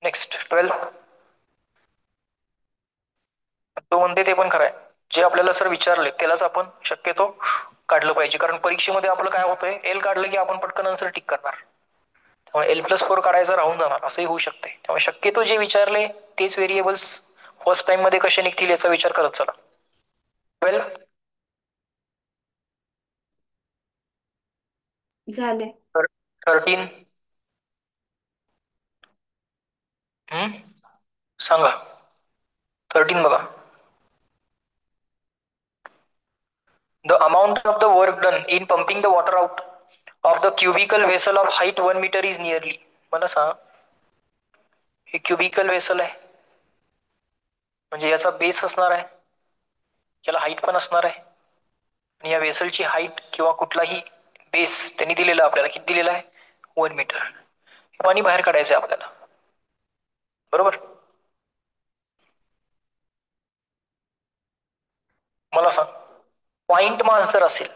नेक्स्ट 12. तो म्हणते ते पण खरं आहे, जे आपल्याला सर विचारले त्यालाच आपण शक्यतो काढलं पाहिजे. कारण परीक्षेमध्ये आपलं काय होतंय, L काढलं की आपण पटकन आन्सर टिक करणार, त्यामुळे L+4 काढायचं राहून जाणार, असंही होऊ शकते. त्यामुळे शक्यतो जे विचारले तेच व्हेरिएबल्स फर्स्ट टाइम मध्ये कसे निघतील याचा विचार करत चला. 12. झाले. 13. सांगा. 13 बघा. The amount of the work done in pumping the water out of the cubical vessel of height 1 meter is nearly. मला सांग, हे क्युबिकल वेसल आहे म्हणजे याचा बेस असणार आहे, याला हाईट पण असणार आहे, आणि या वेसलची हाईट किंवा कुठलाही बेस त्यांनी दिलेला आपल्याला किती दिलेला आहे? 1 मीटर. हे पाणी बाहेर काढायचं आहे आपल्याला, बरोबर? मला सांग, पॉइंट मास जर असेल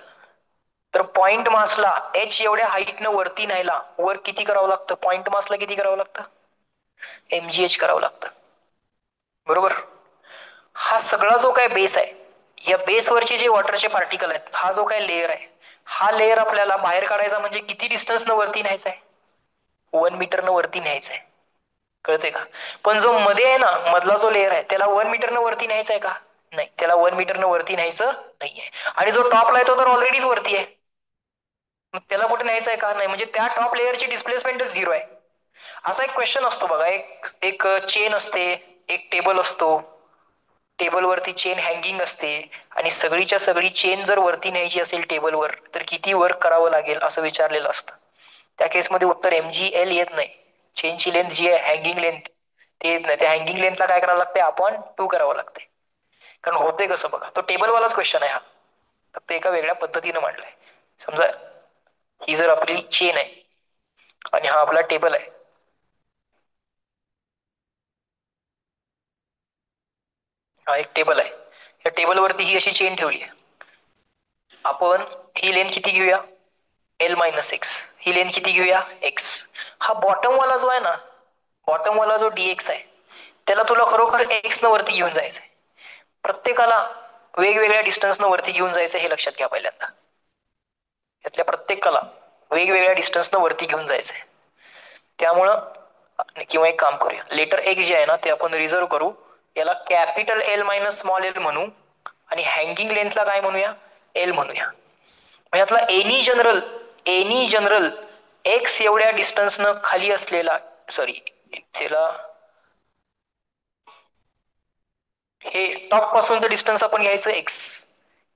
तर पॉइंट मासला H एवढ्या हाईटनं वरती न्यायला वर किती करावं लागतं? पॉइंट मासला किती करावं लागतं? MGH करावं लागतं, बरोबर? हा सगळा जो काय बेस आहे, या बेसवरचे जे वॉटरचे पार्टिकल आहेत, हा जो काय लेअर आहे, हा लेअर आपल्याला बाहेर काढायचा म्हणजे किती डिस्टन्स न वरती न्यायचा आहे? 1 मीटर न वरती न्यायचा आहे. कळते का? पण जो मध्ये आहे ना, मधला जो लेअर आहे त्याला 1 मीटर न वरती न्यायचा आहे का? नाही, त्याला 1 मीटर न वरती न्यायचं नाहीये. आणि जो टॉपला आहे तो तर ऑलरेडीच वरती आहे, मग त्याला कुठे न्यायचं आहे का? नाही, म्हणजे त्या टॉप लेअरची डिस्प्लेसमेंटच 0 आहे. असा एक क्वेश्चन असतो बघा, एक एक चेन असते, एक टेबल असतो, टेबलवरती चेन हँगिंग असते, आणि सगळीच्या सगळी चेन जर वरती न्यायची असेल टेबलवर तर किती वर्क करावं लागेल असं विचारलेलं असतं. त्या केसमध्ये उत्तर MGL येत नाही. चेनची लेंथ जी आहे हँगिंग लेंथ ते येत नाही. त्या हँगिंग लेंथला काय करावं लागते? आपण 2 करावं लागते. कारण होते कसं बघा, तो टेबलवालाच क्वेश्चन आहे हा, फक्त एका वेगळ्या पद्धतीने मांडलाय. समजा ही जर आपली चेन आहे आणि हा आपला टेबल आहे, हा एक टेबल आहे, या टेबलवरती ही अशी चेन ठेवली आहे. आपण ही लेंथ किती घेऊया? L-X. ही लेंथ किती घेऊया? X. हा बॉटम वाला जो आहे ना, बॉटम वाला जो DX आहे त्याला तुला खरोखर X न वरती घेऊन जायचंय. प्रत्येकाला वेगवेगळ्या डिस्टन्स न वरती घेऊन जायचं हे लक्षात घ्या पहिल्यांदा. यातल्या प्रत्येकाला वेगवेगळ्या डिस्टन्स न वरती घेऊन जायचंय. त्यामुळं किंवा एक काम करूया, लेटर X जे आहे ना ते आपण रिझर्व करू, याला कॅपिटल L- स्मॉल एल म्हणू, आणि हँगिंग लेंथला काय म्हणूया? L म्हणूया. यातला एनी जनरल X एवढ्या डिस्टन्स न खाली असलेला, सॉरी त्याला हे टॉप पासूनचं डिस्टन्स आपण घ्यायचं X,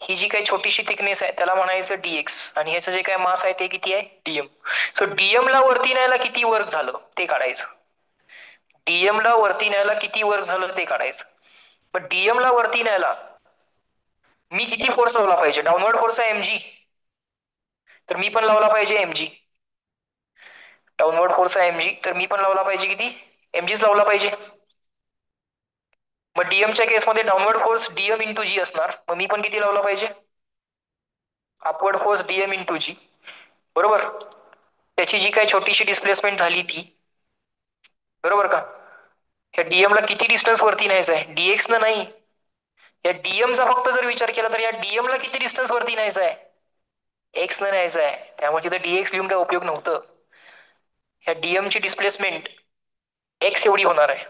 ही जी काही छोटीशी थिकनेस आहे त्याला म्हणायचं डीएक्स, आणि ह्याचं जे काय मास आहे ते किती आहे डीएम. सो डीएम ला वरती न्यायला किती वर्क झालं ते काढायचं. डीएम ला वरती न्यायला किती वर्क झालं ते काढायचं. पण डीएम ला वरती न्यायला मी किती फोर्स लावला पाहिजे. डाऊनवर्ड फोर्स आहे एमजी, तर मी पण लावला पाहिजे एमजी. डाऊनवर्ड फोर्स आहे एमजी, तर मी पण लावला पाहिजे किती एमजीच लावला पाहिजे. मग डीएमच्या केसमध्ये डाऊनवर्ड फोर्स डीएम इंटू जी असणार, मग मी पण किती लावला पाहिजे अपवर्ड फोर्स डीएम इंटू जी. बरोबर. त्याची जी काही छोटीशी डिस्प्लेसमेंट झाली ती, बरोबर का. ह्या डीएम ला किती डिस्टन्स वरती न्यायचं आहे डीएक्स न नाही, या डीएमचा फक्त जर विचार केला तर या डीएम ला किती डिस्टन्स वरती न्यायचं आहे एक्स न न्यायचं आहे. त्यामुळे तिथे डीएक्स लिहून काय उपयोग नव्हतं. ह्या डीएम ची डिस्प्लेसमेंट एक्स एवढी होणार आहे,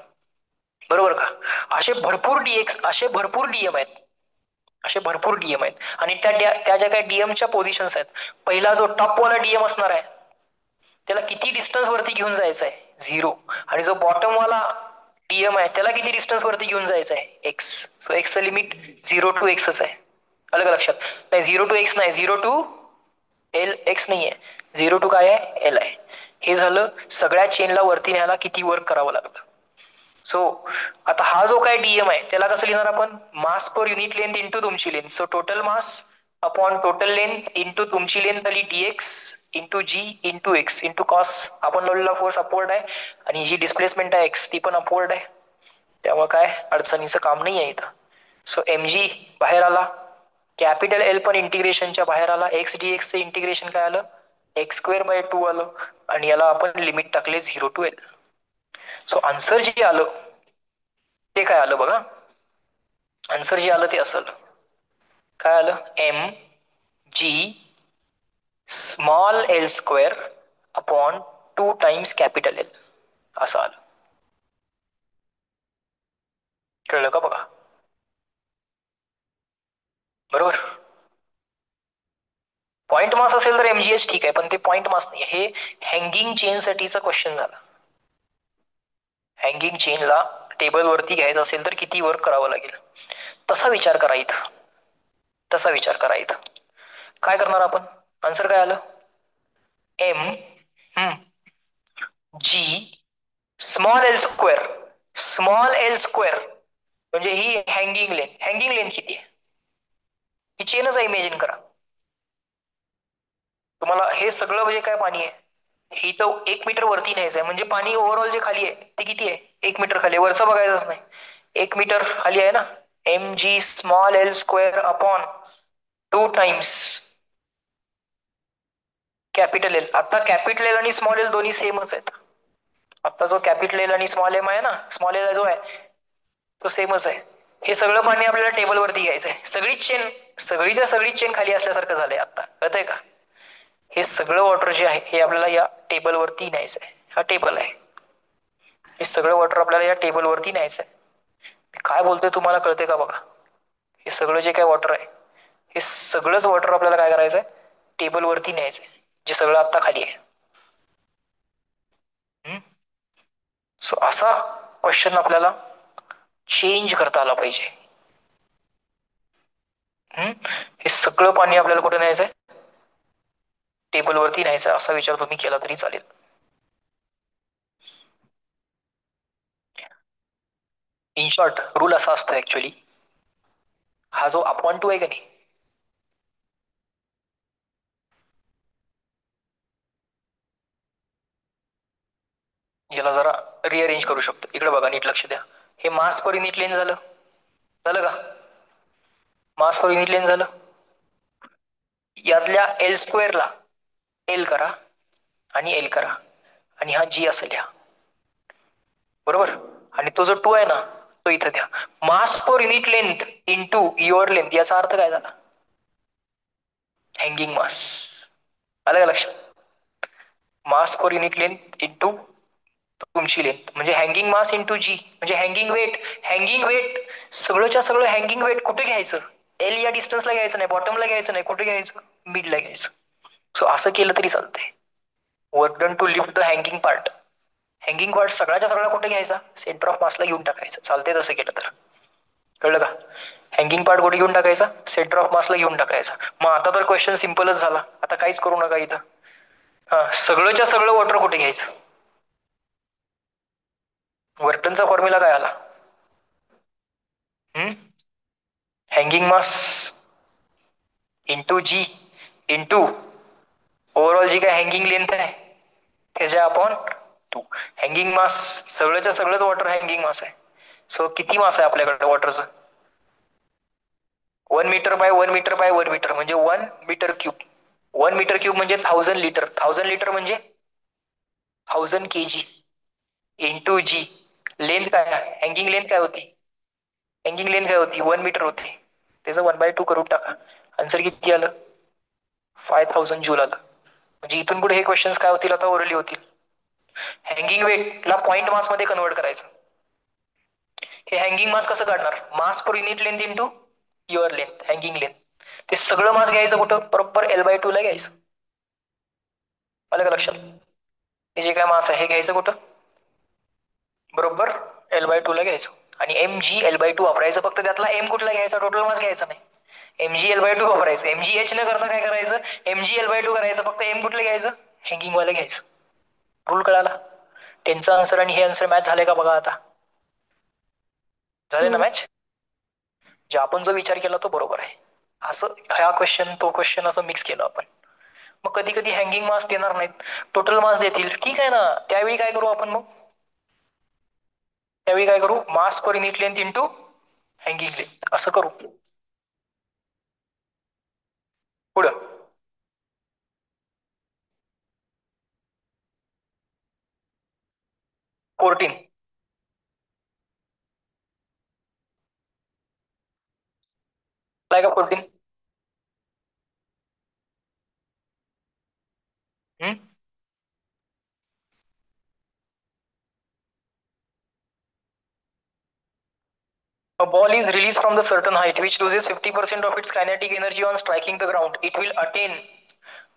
बरोबर का. असे भरपूर डीएक्स, असे भरपूर डीएम आहेत, असे भरपूर डीएम आहेत. आणि त्या ज्या काही डीएमच्या पोझिशन्स आहेत, पहिला जो टॉपवाला डीएम असणार आहे त्याला किती डिस्टन्स वरती घेऊन जायचं आहे 0, आणि जो बॉटम वाला डीएम आहे त्याला किती डिस्टन्स वरती घेऊन जायचं आहे एक्स. सो एक्सचं लिमिट 0 टू एक्सच आहे. अलग लक्षात. नाही 0 टू एक्स नाही, 0 टू एल. एक्स नाही आहे, 0 टू काय आहे एल आहे. हे झालं सगळ्या चेनला वरती न्यायला किती वर्क करावं लागतं. सो आता हा जो काय डीएम आहे त्याला कसं लिहिणार आपण, मास पर युनिट लेंथ इंटू तुमची length. So total mass upon total length into तुमची लेंथ आली डीएक्स इंटू जी इंटू एक्स इंटू कॉस. आपण लावलेला फोर्स अपवर्ड आहे आणि जी डिस्प्लेसमेंट आहे एक्स ती पण अपवर्ड आहे, त्यामुळे काय अडचणीचं काम नाही आहे इथं. सो एम जी बाहेर आला, कॅपिटल एल पण इंटिग्रेशनच्या बाहेर आला, एक्स डीएक्सचं इंटिग्रेशन काय आलं एक्स स्क्वेअर बाय 2 आलं, आणि याला आपण लिमिट टाकले 0 टू एल. सो आन्सर जे आलं ते काय आलं बघा. आन्सर जे आलं ते असं काय आलं, M G small L square upon 2 times capital L असं आलं. कळलं का बघा. बरोबर. पॉइंट मास असेल तर एमजीएच ठीक आहे, पण ते पॉइंट मास नाही, हे हँगिंग चेन साठीचा क्वेश्चन झाला. हँगिंग चेनला टेबल वरती घ्यायचं असेल तर किती वर्क करावं लागेल तसा विचार करा इथं. तसा विचार करा इथं. काय करणार आपण, आन्सर काय आलं M G small L square. Small L square म्हणजे ही हँगिंग लेंथ. हँगिंग लेंथ किती आहे ही चेनच आहे, इमेजिन करा. तुम्हाला हे सगळं म्हणजे काय पाणी आहे, ही तर 1 मीटर वरती न्यायचं आहे, म्हणजे पाणी ओव्हरऑल जे खाली आहे ते किती आहे 1 मीटर खाली आहे, वरचं बघायचंच नाही, 1 मीटर खाली आहे ना. M G small L square upon 2 times capital L. आता कॅपिटल एल आणि स्मॉल एल दोन्ही सेमच आहेत. आता जो कॅपिटल एल आणि स्मॉल एम आहे ना, स्मॉल एल जो आहे तो सेमच आहे. हे सगळं पाणी आपल्याला टेबलवरती घ्यायचं आहे. सगळीच चेन, सगळीच्या सगळीच चेन खाली असल्यासारखं झालंय आता, कळतंय का. हे सगळं वॉटर जे आहे हे आपल्याला या टेबलवरती न्यायचं आहे. हा टेबल आहे, हे सगळं वॉटर आपल्याला या टेबलवरती न्यायचं आहे. काय बोलतोय तुम्हाला कळतंय का बघा. हे सगळं जे काय वॉटर आहे हे सगळंच वॉटर आपल्याला काय करायचंय टेबलवरती न्यायचंय, जे सगळं आता खाली आहे. सो असा क्वेश्चन आपल्याला चेंज करता आला पाहिजे. हे सगळं पाणी आपल्याला कुठे न्यायचंय टेबलवरती न्यायचं, असा विचार तुम्ही केला तरी चालेल. इन शॉर्ट रूल असा असतो ऍक्च्युअली, हा जो अपॉन टू आहे का नाही, याला जरा रिअरेंज करू शकतो. इकडे बघा, नीट लक्ष द्या. हे मास पर युनिट लेंथ झालं, झालं का. मास पर युनिट लेंथ झालं. यातल्या एल स्क्वेअरला एल करा आणि एल करा, आणि हा जी असं लिहा, बरोबर. आणि तो जो 2 आहे ना तो इथं द्या. Mass per unit length into your length, याचा अर्थ काय झाला हँगिंग मास. आलं का लक्षात. Mass per unit length into तुमची लेंथ म्हणजे हँगिंग मास इंटू जी म्हणजे हँगिंग वेट. हँगिंग वेट सगळंच्या सगळं हँगिंग वेट कुठे घ्यायचं एल या डिस्टन्सला घ्यायचं नाही, बॉटमला घ्यायचं नाही, कुठे घ्यायचं मिडला घ्यायचं. सो असं केलं तरी चालतंय. Work done to lift the hanging part. Hanging part सगळ्याच्या सगळा कुठे घ्यायचा सेंटर ऑफ मासला घेऊन टाकायचं, चालतंय तसं केलं तर. कळलं का? हँगिंग पार्ट कुठे घेऊन टाकायचा? सेंटर ऑफ मासला घेऊन टाकायचा. मग आता तर क्वेश्चन सिम्पलच झाला. आता काहीच करू नका इथं. हा, सगळंच्या सगळं वॉटर कुठे घ्यायचं? वर्टनचा फॉर्म्युला काय आला? हँगिंग मास इंटू जी इंटू ओव्हरऑल जी काय हँगिंग लेंथ आहे त्याच्या अपॉन 2. हँगिंग मास सगळंच्या सगळंच वॉटर हँगिंग मास आहे. सो किती मास आहे आपल्याकडे वॉटरचं? 1 metre by 1 metre by 1 metre म्हणजे 1 मीटर क्यूब. 1 मीटर क्यूब म्हणजे 1000 लिटर. 1000 लिटर म्हणजे 1000 kg इंटू जी. लेंथ काय आहे? हँगिंग लेंथ काय होती? हँगिंग लेंथ काय होती? 1 मीटर होती. त्याचं 1/2 करून टाका. आन्सर किती आलं? 5000 जूल आलं. म्हणजे इथून पुढे हे क्वेश्चन काय होतील? आता ओरली होतील. हँगिंग वेटला पॉइंट मास मध्ये कन्वर्ट करायचं. हे हँगिंग मास कसं काढणार? Mass per unit length into your length, hanging length. ते सगळं मास घ्यायचं कुठं? बरोबर L/2 ला घ्यायचं. आलं का लक्षात? हे जे काय मास आहे हे घ्यायचं कुठं? बरोबर L/2 ला घ्यायचं. आणि mg/L/2 वापरायचं. फक्त त्यातला m कुठला घ्यायचा? टोटल मास घ्यायचा नाही. mg/L/2 वापरायचं. mgh न करता काय करायचं? mg/L/2 करायचं. फक्त m कुठलं घ्यायचं? हँगिंग वाला घ्यायचं. रूल कळाला? त्यांचा आन्सर आणि हे आन्सर मॅच झाले का बघा आता. झाले ना हम्म. मॅच? जे आपण जो विचार केला तो बरोबर आहे. असं हा क्वेश्चन तो क्वेश्चन असं मिक्स केलं आपण. मग कधी कधी हँगिंग मास देणार नाहीत, टोटल मास देतील. ठीक आहे ना, त्यावेळी काय करू आपण? मग त्यावेळी काय करू? Mass per unit length into hanging length असं करू. पुढं 14. काय का 14? A ball is released from the certain height which loses 50% of its kinetic energy on striking the ground. It will attain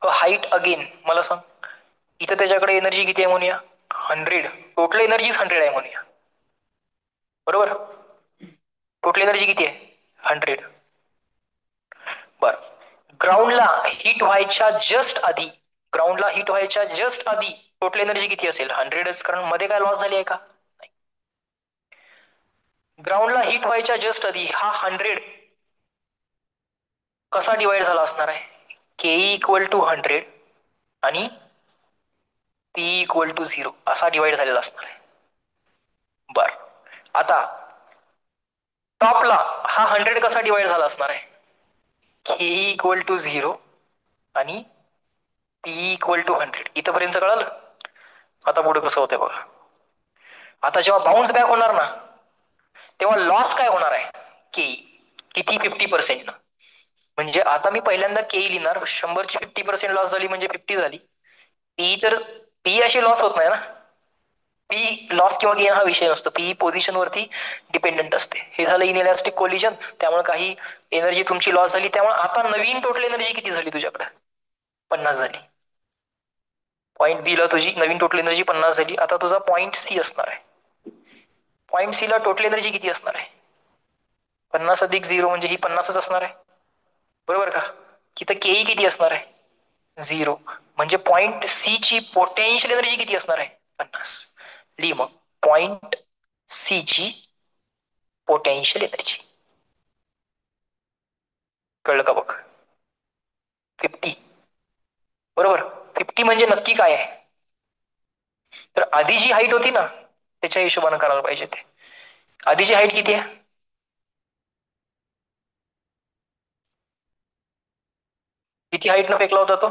a height again. मला सांग, इथं त्याच्याकडे energy किती आहे म्हणूया? 100. टोटल एनर्जी 100 आहे म्हणूया. बरोबर? टोटल एनर्जी किती आहे? 100. बर, ग्राउंडला हिट व्हायच्या जस्ट आधी, ग्राउंडला हिट व्हायच्या जस्ट आधी टोटल एनर्जी किती असेल? 100च. कारण मध्ये काय लॉस झाली आहे का? ग्राउंडला हिट व्हायच्या जस्ट आधी हा 100 कसा डिवाइड झाला असणार आहे? Ke=100 आणि P=0 असा डिवाइड झालेला असणार आहे. बर, आता टॉपला हा 100 कसा डिवाइड झाला असणार आहे? Ke=0 आणि P=100. इथपर्यंत कळालं? आता पुढे कसं होतंय बघा. आता जेव्हा बाउन्स बॅक होणार ना तेव्हा लॉस काय होणार आहे? के. किती? 50%. म्हणजे आता मी पहिल्यांदा के लिहिणार. 100ची 50% लॉस झाली म्हणजे 50 झाली. पी तर पी अशी लॉस होत नाही ना. पी लॉस किंवा गेन हा विषय नसतो. पी पोझिशन वरती डिपेंडंट असते. हे झालं इनइलास्टिक कोलिजन, त्यामुळे काही एनर्जी तुमची लॉस झाली. त्यामुळे आता नवीन टोटल एनर्जी किती झाली तुझ्याकडे? 50 झाली. पॉईंट बी ला तुझी नवीन टोटल एनर्जी 50 झाली. आता तुझा पॉईंट सी असणार आहे. पॉईंट सी ला टोटल एनर्जी किती असणार आहे? 50 अधिक 0 म्हणजे ही 50च असणार आहे. बरोबर का? तिथं केई किती असणार आहे? 0. म्हणजे पॉइंट सी ची पोटेन्शियल एनर्जी किती असणार आहे? 50. ली मग पॉइंट सी ची पोटेन्शियल एनर्जी. कळलं का बघ? 50. बरोबर. 50 म्हणजे नक्की काय आहे? तर आधी जी हाईट होती ना त्याच्या हिशोबाने करायला पाहिजे ते. आधीची हाईट किती आहे? किती हाईट न फेकला होता तो?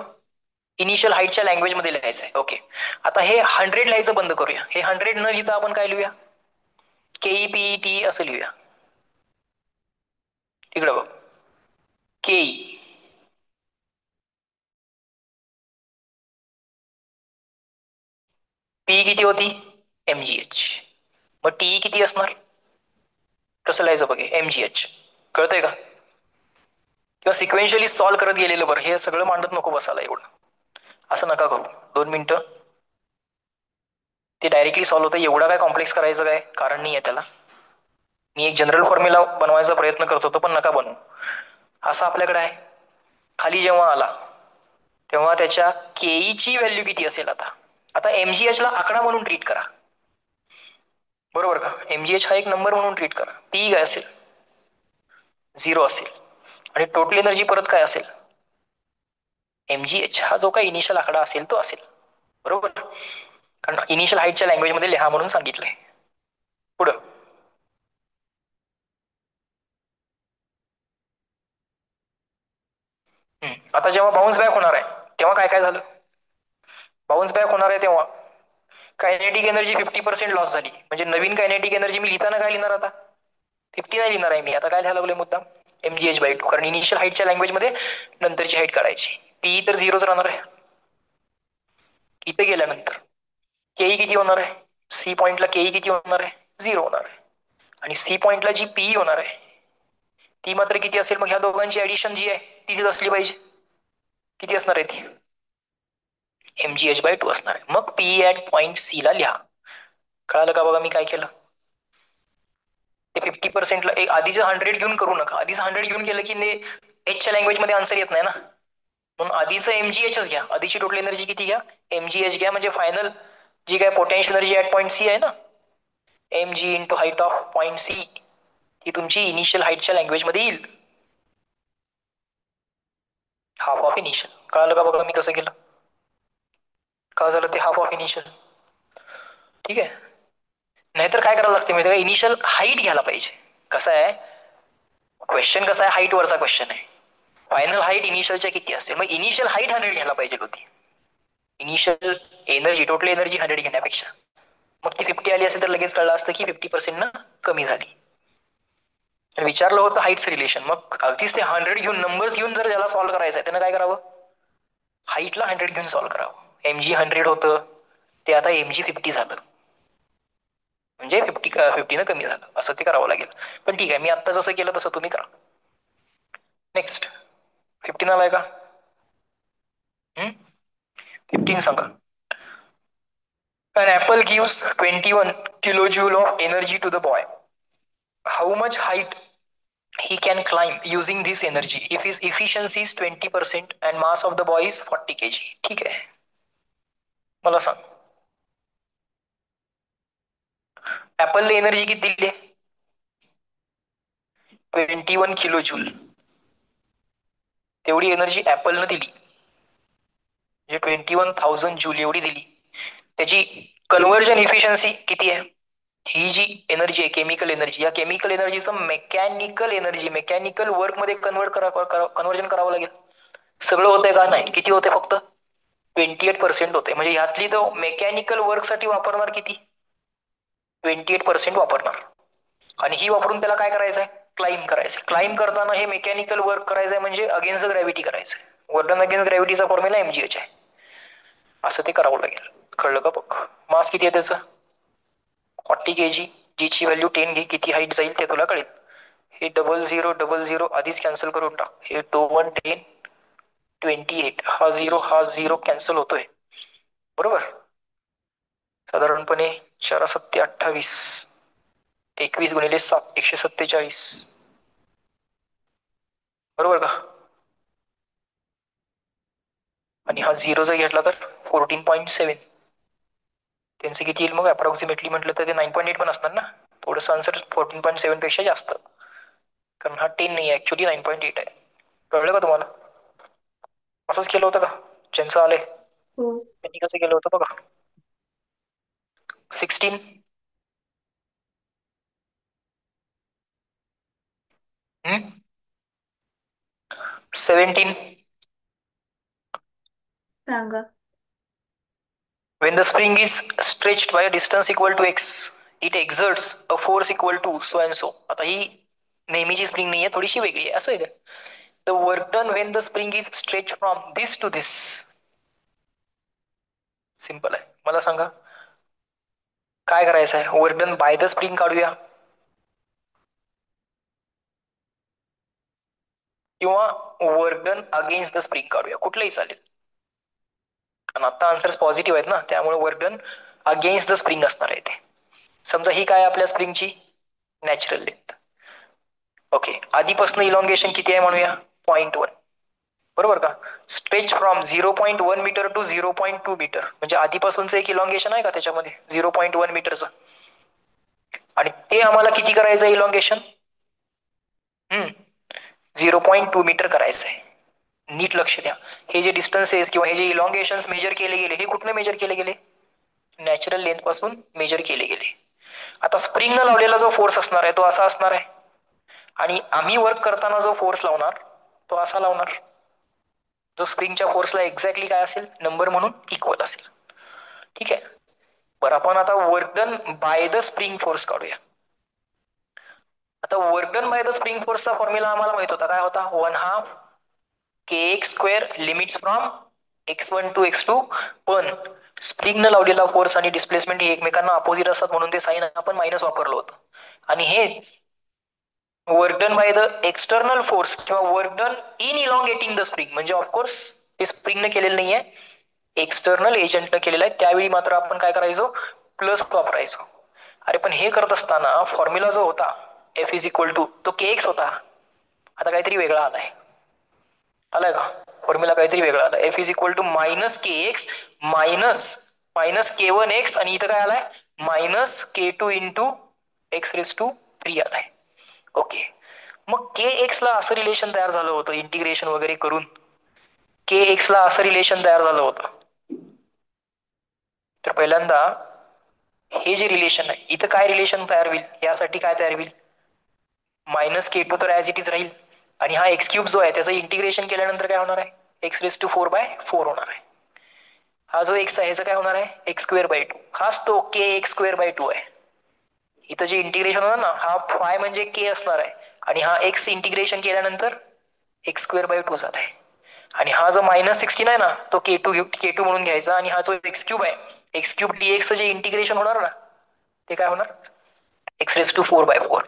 इनिशियल हाईटच्या लँग्वेज मध्ये लिहायचं आहे. ओके, आता हे 100 लिहायचं बंद करूया. हे 100 न लिहिता आपण काय लिहूया? KEPET असं लिहूया. इकडे बघ, केई पी किती होती? mgh. मग टी किती असणार? कसं लिहायचं बघे? mgh. कळतंय का? किंवा सिक्वेन्शियली सॉल्व्ह करत गेलेलं बरं. हे सगळं मांडत नको बसायला एवढं. असं नका करू. 2 मिनिटं. ते डायरेक्टली सॉल्व्ह होतं. एवढा काय कॉम्प्लेक्स करायचं काय कारण नाही आहे त्याला. मी एक जनरल फॉर्म्युला बनवायचा प्रयत्न करत होतो, पण नका बनवू. असा आपल्याकडे आहे. खाली जेव्हा आला तेव्हा त्याच्या केईची व्हॅल्यू किती असेल? आता आता एमजीएच ला आकडा म्हणून ट्रीट करा, बरोबर का? एमजीएच हा एक नंबर म्हणून ट्रीट करा. पी काय असेल? 0 असेल. आणि टोटल एनर्जी परत काय असेल? एमजीएच हा जो काही इनिशियल आकडा असेल तो असेल, बरोबर? कारण इनिशियल हाईटच्या लँग्वेज मध्ये लिहा म्हणून सांगितलंय. पुढं आता जेव्हा बाउन्स बॅक होणार आहे तेव्हा काय काय झालं? बाउन्स बॅक होणार आहे तेव्हा कायनेटिक एनर्जी 50% लॉस झाली. म्हणजे नवीन कायनेटिक एनर्जी मी लिहिताना काय लिहिणार? आता 50 नाही लिहिणार आहे मी. आता काय लिहायला लागलोय मुद्दाम? mgh/2. कारण इनिशियल हाईटच्या लँग्वेज मध्ये नंतरची हाईट काढायची. पी तर 0च राहणार आहे इथे गेल्यानंतर. केई किती होणार आहे? सी पॉइंटला केई किती होणार आहे? 0 होणार आहे. आणि सी पॉइंटला जी पी होणार आहे ती मात्र किती असेल? मग ह्या दोघांची ऍडिशन जी आहे तीच असली पाहिजे. किती असणार आहे ती? mgh/2 असणार आहे. मग पी ऍट पॉइंट सी ला लिहा. कळालं का? बघा मी काय केलं ते 50%ला एक आधीच 100 घेऊन करू नका. आधीच 100 घेऊन केलं की एचच्या लँग्वेज मध्ये आन्सर येत नाही ना. म्हणून आधीच एमजीएचच घ्या. आधीची टोटल एनर्जी किती घ्या? एमजीएच घ्या. म्हणजे फायनल जी काय potential energy at point C आहे ना, M G into height of point C, ती तुमची इनिशियल हाईटच्या लँग्वेज मध्ये येईल. Half of initial. कळालं का? बघा मी कसं केलं. का झालं ते हाफ ऑफ इनिशियल? ठीक आहे. नाहीतर काय करायला लागते माहिती का? इनिशियल हाईट घ्यायला पाहिजे. कसं आहे क्वेश्चन? कसा आहे? हाईट वरचा क्वेश्चन आहे. फायनल हाईट इनिशियलच्या किती असेल? मग इनिशियल हाईट 100 घ्यायला पाहिजे होती. इनिशियल एनर्जी टोटल एनर्जी 100 घेण्यापेक्षा मग ती 50 आली असेल तर लगेच कळलं असतं की 50% ना कमी झाली. विचारलं होतं हाईट्स रिलेशन. मग अगदीच ते 100 घेऊन नंबर्स घेऊन जर ज्याला सॉल्व्ह करायचं आहे त्यानं काय करावं? हाईटला 100 घेऊन सॉल्व्ह करावं. एमजी 100 होतं ते आता एमजी 50 झालं. म्हणजे 50 कमी झालं असं ते करावं लागेल. पण ठीक आहे, मी आता जसं केलं तसं तुम्ही करा. नेक्स्ट 15 आलाय का? 15 सांगा. An apple gives 21 kilojoule of energy to the boy. How much height he can climb using this energy if his efficiency is 20% and mass of the boy is 40 kg? ठीक आहे, मला सांग. ऍपलने एनर्जी किती दिली? 21 kilo joule. तेवढी energy ऍपलनं दिली म्हणजे 21,000 joule एवढी दिली. त्याची कन्व्हर्जन इफिशियन्सी किती आहे? ही जी एनर्जी आहे केमिकल एनर्जी, या केमिकल एनर्जीचं मेकॅनिकल वर्क मध्ये कन्व्हर्जन करावं लागेल. सगळं होतंय का? नाही. किती होते? फक्त 28% होते. म्हणजे ह्यातली तो मेकॅनिकल वर्क साठी वापरणार किती? 28% वापरणार. आणि ही वापरून त्याला काय करायचंय? क्लाइंब करायचंय. क्लाइंब करताना हे मेकॅनिकल वर्क करायचंय म्हणजे अगेन्स्ट द ग्रॅव्हिटी करायचंय. वर्क डन अगेन्स्ट ग्रॅव्हिटीचा फॉर्म्युला एमजीएच आहे. असं ते करावं लागेल. कळलं का? बघ मास किती आहे त्याचं? 40 kg. जीची व्हॅल्यू 10 घे. किती हाईट जाईल ते तुला कळेल. हे 0000 आधीच कॅन्सल करून टाक. हे 21 10 28. हा 0 हा 0 कॅन्सल होतोय, बरोबर? साधारणपणे 4 7 28. 21 गुणिले 7 147, बरोबर का? आणि हा 0 जर घेतला तर 14.7. त्यांचे किती येईल मग अप्रॉक्सिमेटली म्हटलं तर ते 9.8 पण असणार ना. थोडंसं आन्सर 14.7 पेक्षा जास्त, कारण हा 10 नाही आहे, ऍक्च्युली 9.8 आहे. कळलं का तुम्हाला? असंच केलं होतं का ज्यांचं आलंय हो. त्यांनी? कसं केलं होतं बघा. 16 17. सांगा. When the spring is stretched by a distance equal to x, it exerts a force equal to so and so. आता ही नेहमीची स्प्रिंग नाहीये, थोडीशी वेगळी आहे. असं आहे का? The work done when the spring is stretched from this to this. Simple आहे. मला सांगा काय करायचं आहे? Work done by the spring काढूया किंवा work done against the spring काढूया, कुठलंही चालेल. आणि आता आन्सर्स पॉझिटिव्ह आहेत ना, त्यामुळे work done against the spring असणार आहे ते. समजा ही काय आपल्या स्प्रिंगची नॅचरल लेंथ. ओके, आधीपासून इलॉंगेशन किती आहे म्हणूया, 0.1. बरोबर का. Stretch from 0.1 metre to 0.2 metre, म्हणजे आधीपासूनचं एक इलॉंगेशन आहे का त्याच्यामध्ये 0.1 मीटरचं. आणि ते आम्हाला किती करायचं इलॉंगेशन, 0.2 मीटर करायचं आहे. नीट लक्ष द्या. हे जे डिस्टन्सेस किंवा हे जे इलॉंगेशन मेजर केले गेले, हे कुठनं मेजर केले गेले, नॅचरल लेंथ पासून मेजर केले गेले. आता स्प्रिंगनं लावलेला जो फोर्स असणार आहे तो असा असणार आहे, आणि आम्ही वर्क करताना जो फोर्स लावणार तो असा लावणार, जो स्प्रिंगच्या फोर्सला एक्झॅक्टली काय असेल, नंबर म्हणून इक्वल असेल. ठीक आहे. बरं, आपण आता work done by the spring force काढूया. आता work done by the spring फोर्सचा फॉर्म्युला आम्हाला माहित होता, काय होता, 1/2 kx square limits from x1 to x2. पण स्प्रिंगनं लावलेला फोर्स आणि डिस्प्लेसमेंट हे एकमेकांना अपोजिट असतात म्हणून ते साइन आपण मायनस वापरलं होतं. आणि हेच work done by the external force किंवा work done in elongating the spring, म्हणजे ऑफकोर्स ते स्प्रिंगने केलेलं नाहीये, एक्सटर्नल एजंटनं केलेलं आहे. त्यावेळी मात्र आपण काय करायचो, प्लस वापरायचो. अरे पण हे करत असताना फॉर्म्युला जो होता F इज इक्वल टू, तो kx होता. आता काहीतरी वेगळा आलाय, आलाय का फॉर्म्युला, काहीतरी वेगळा आला. F is equal to minus kx minus k1x, आणि इथं काय आलाय, मायनस k2 इंटू x⁻³ आलाय. ओके, मग kx ला असं रिलेशन तयार झालं होतं इंटिग्रेशन वगैरे करून, kx ला असं रिलेशन तयार झालं होतं. तर पहिल्यांदा हे जे रिलेशन आहे इथं काय रिलेशन तयार होईल, यासाठी काय तयार होईल, मायनस k2 तर ऍज इट इज राहील, आणि हा x³ जो आहे त्याचं इंटिग्रेशन केल्यानंतर काय होणार आहे, x⁴/4 होणार आहे. हा जो x आहे ह्याचं काय होणार आहे, x²/2. हाच तो kx²/2 आहे. इथं जे इंटिग्रेशन होणार ना, हा फाय म्हणजे k असणार आहे, आणि हा x इंटिग्रेशन केल्यानंतर x²/2 झाला आहे. आणि हा जो -16 आहे ना, तो k2 म्हणून घ्यायचा, आणि हा जो x³ आहे, x³ dx जे इंटिग्रेशन होणार ना, ते काय होणार, x⁴/4.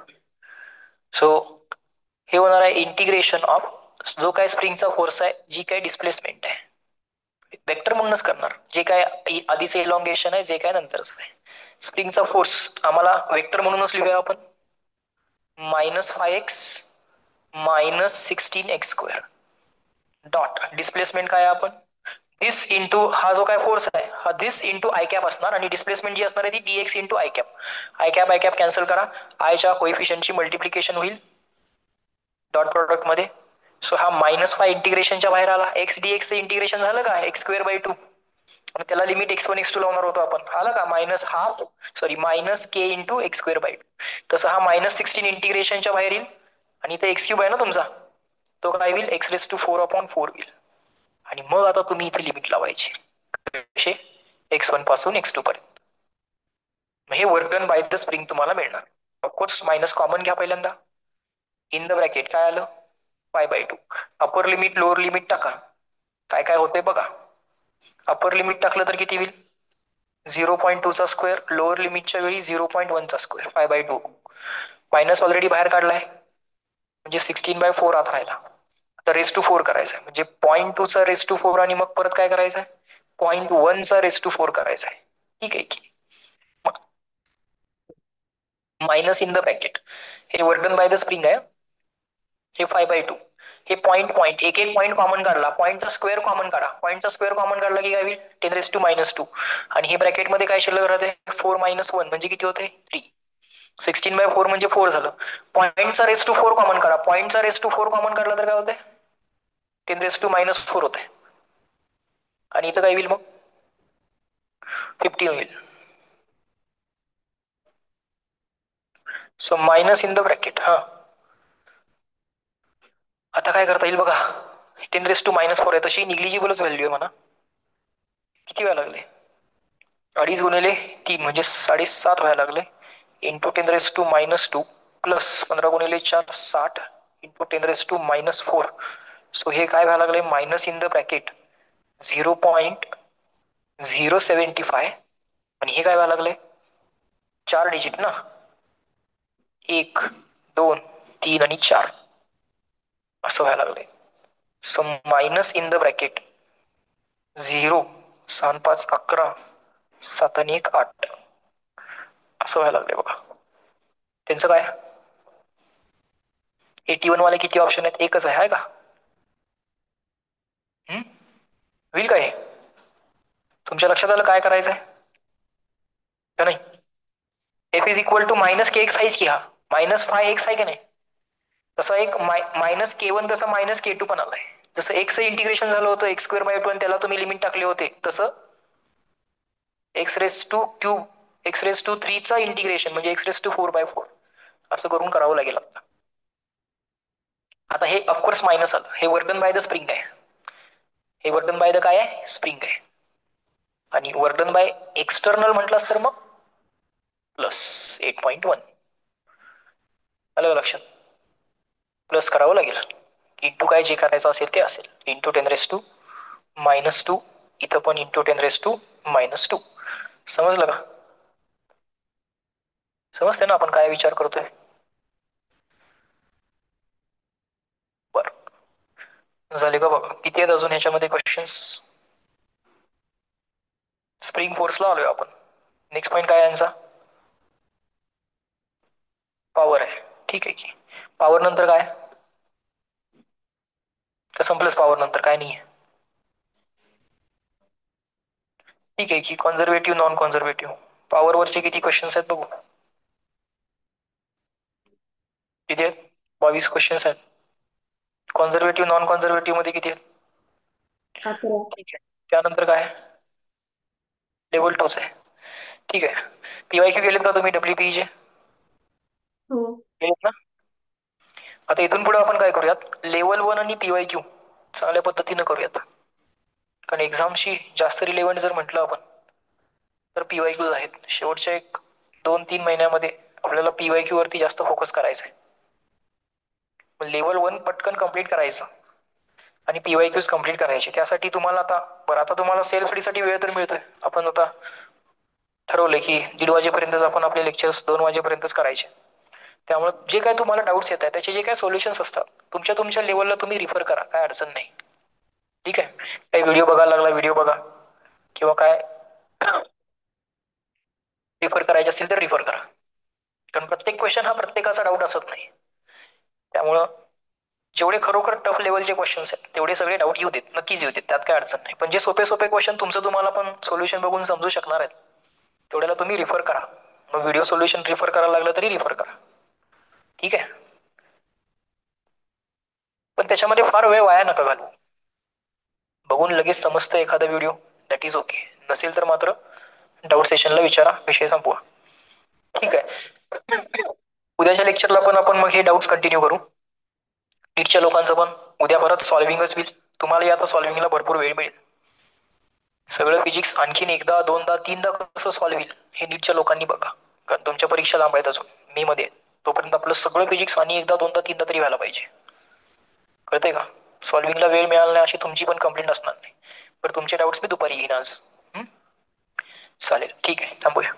सो हे होणार आहे इंटिग्रेशन ऑफ जो काय स्प्रिंगचा फोर्स आहे, जी काय डिस्प्लेसमेंट आहे, वेक्टर म्हणूनच करणार, जे काय आधीचं इलॉंगेशन आहे, जे काय नंतरच आहे. स्प्रिंगचा फोर्स आम्हाला वेक्टर म्हणूनच लिहूया आपण, -5x -16x² डॉट डिस्प्लेसमेंट काय आहे आपण, दिस इंटू हा जो काय फोर्स आहे हा दिस इंटू आय कॅप असणार, आणि डिस्प्लेसमेंट जी असणार आहे ती dx into i cap. I cap cancel करा, आयच्या कोइफिशियंटची मल्टिप्लिकेशन होईल डॉट प्रोडक्ट मध्ये. सो हा -5 इंटिग्रेशनच्या बाहेर आला, x dx इंटिग्रेशन झालं का x²/2, आणि त्याला लिमिट x1 x2 लावणार होतो आपण, आलं का -k इंटू x²/2. तसं हा -16 इंटिग्रेशनच्या बाहेर येईल, आणि इथे x³ आहे ना तुमचा, तो काय होईल, x⁴/4 होईल. आणि मग आता तुम्ही इथे लिमिट लावायची कसे, x1 पासून x2 पर्यंत. हे work done by the spring तुम्हाला मिळणार. ऑफकोर्स मायनस कॉमन घ्या पहिल्यांदा, इन द ब्रॅकेट काय आलं, π/2. अपर लिमिट लोअर लिमिट टाका, काय काय होते बघा. अपर लिमिट टाकलं तर किती होईल, 0.2 चा स्क्वेअर, लोअर लिमिटच्या वेळी 0.1 चा स्क्वेअर, π/2. मायनस ऑलरेडी बाहेर काढलाय, म्हणजे 16/4 आत राहिला. आता रेस टू 4 करायचा आहे, म्हणजे 0.2 चा रेस टू 4, आणि मग परत काय करायचं आहे, 0.1 चा रेस टू 4 करायचा आहे. ठीक आहे की, मायनस इन द ब्रॅकेट, हे work done by the spring आहे, हे 5/2. हे पॉईंट एक एक पॉईंट कॉमन काढला, पॉईंटचा स्क्वेअर कॉमन काढा, पॉईंटचा स्क्वेअर कॉमन काढला की काय होईल, 10⁻². आणि हे ब्रॅकेट मध्ये काय शिल्लक राहते, 4 - 1 म्हणजे किती होते, 3. 16/4 म्हणजे 4 झालं. पॉईंटचा रेस टू 4 कॉमन काढा, पॉईंटचा रेस टू 4 कॉमन काढला तर काय होते, 10⁻⁻4 होते. आणि इथं काय होईल मग, 15 होईल. So minus in the bracket. हा, आता काय करता येईल बघा, 10⁻⁻4 आहे, तशी निग्लिजिबलच व्हॅल्यू आहे म्हणा. किती व्हायला लागले, 2.5 × 3 म्हणजे 7.5 व्हायला लागले, इंटू 10⁻⁻2 प्लस 15 × 4 60 इंटू 10⁻⁻4. सो हे काय व्हायला लागले, मायनस इन द ब्रॅकेट 0.075. आणि हे काय व्हायला लागले, 4 डिजिट ना, 1 2 3 आणि 4 असं व्हायला लागले. So minus in the bracket 0 7 5 11 7 आणि 1 8 असं व्हायला लागले बघा. त्यांचं काय? 81 वाले किती ऑप्शन आहेत? एकच आहे का? होईल काय? तुमच्या लक्षात आलं काय करायचंय का नाही? F is equal to minus K X आहेच की, हा -5 एक्स आहे की नाही? तसा एक मायनस के वन तसा मायनस के टू पण आलाय. जसं एक्स इंटिग्रेशन झालं होतं एक्स स्क्वेअर बाय 2 आणि त्याला तुम्ही लिमिट टाकले होते, तसं X raise to cube X raise to 3 चा इंटिग्रेशन म्हणजे एक्स रेस टू 4/4 असं करून करावं लागेल आता. आता हे ऑफकोर्स मायनस आलं, हे वर्डन बाय द स्प्रिंग आहे. हे वर्डन बाय द काय आहे? स्प्रिंग आहे. आणि वर्डन बाय एक्सटर्नल म्हटलंस तर मग प्लस 8.1. आलं लक्षात? प्लस करावं लागेल. इंटू काय जे करायचं असेल ते असेल. इंटू 10⁻², इथं पण इंटू 10⁻². समजलं का? समजते ना आपण काय विचार करतोय? बरं, झाले का बघा? किती आहेत अजून ह्याच्यामध्ये क्वेश्चन्स? स्प्रिंग फोर्सला आलोय आपण. नेक्स्ट पॉईंट काय यांचा? पॉवर आहे. ठीक आहे की. पॉवर नंतर काय? का संपलंच पॉवर नंतर काय नाहीये? ठीक आहे की. Conservative, non conservative. पॉवर वरचे किती क्वेश्चन्स आहेत बघू. किती आहेत? 22 क्वेश्चन्स आहेत. कॉन्झर्वेटिव्ह, नॉन कॉन्झर्वेटिव्ह मध्ये किती आहेत? 11. ठीक आहे. त्यानंतर काय? लेवल 2 आहे. ठीक आहे. पीवायक्यू केलेत का तुम्ही WPE चे? हो. केलेत ना? आता इथून पुढे आपण काय करूयात? लेवल 1 आणि पीवायक्यू चांगल्या पद्धतीनं करूयात. कारण एक्झामशी जास्त रिलेव्हंट जर म्हटलं आपण तर पीवायक्यूज आहेत. शेवटच्या 1-2-3 महिन्यामध्ये आपल्याला पीवायक्यू वरती जास्त फोकस करायचा आहे. लेवल 1 पटकन कंप्लीट करायचं आणि पीवायक्यूज कंप्लीट करायचे. त्यासाठी तुम्हाला आता तुम्हाला सेल्फ स्टडीसाठी वेळ तर मिळतोय. आपण आता ठरवलंय की 1:30 वाजेपर्यंतच आपण आपले लेक्चर्स 2 वाजेपर्यंतच करायचे. त्यामुळे जे काय तुम्हाला डाऊट्स येत आहेत त्याचे जे काय सोल्युशन्स असतात तुमच्या लेवलला तुम्ही रिफर करा, काय अडचण नाही. ठीक आहे. काही व्हिडिओ बघायला लागला व्हिडिओ बघा, किंवा काय रिफर करायचे असतील तर रिफर करा. कारण प्रत्येक क्वेश्चन हा प्रत्येकाचा डाऊट असत नाही. त्यामुळं जेवढे खरोखर टफ लेवलचे क्वेश्चन्स आहेत तेवढे सगळे डाऊट येऊ देत, नक्कीच येऊ देत, त्यात काय अडचण नाही. पण जे सोपे क्वेश्चन तुमचं तुम्हाला पण सोल्युशन बघून समजू शकणार आहेत तेवढ्याला तुम्ही रिफर करा. मग व्हिडिओ सोल्युशन रिफर करायला लागलं तरी रिफर करा. ठीक आहे. पण त्याच्यामध्ये फार वेळ वाया नका घालू. बघून लगेच समजतं एखादा व्हिडिओ, दॅट इज ओके. नसेल तर मात्र डाऊट सेशनला विचारा, विषय संपवा. ठीक आहे. उद्याच्या लेक्चरला पण आपण मग हे डाऊट्स कंटिन्यू करू. नीटच्या लोकांचं पण उद्या परत सॉल्व्हिंगच होईल. तुम्हाला आता सॉल्व्हिंगला भरपूर वेळ मिळेल. सगळं फिजिक्स आणखीन एकदा, दोनदा, तीनदा कसं सॉल्व्ह होईल हे नीटच्या लोकांनी बघा. कारण तुमच्या परीक्षा लांब आहेत अजून, मे मध्ये. तोपर्यंत आपलं सगळं फिजिक्स आणि एकदा, दोनदा, तीनदा तरी व्हायला पाहिजे. कळतंय का? सॉल्व्हिंगला वेळ मिळाला नाही अशी तुमची पण कंप्लेंट असणार नाही. पण तुमचे डाऊट्स मी दुपारी घेईन आज. चालेल, ठीक आहे, थांबूया.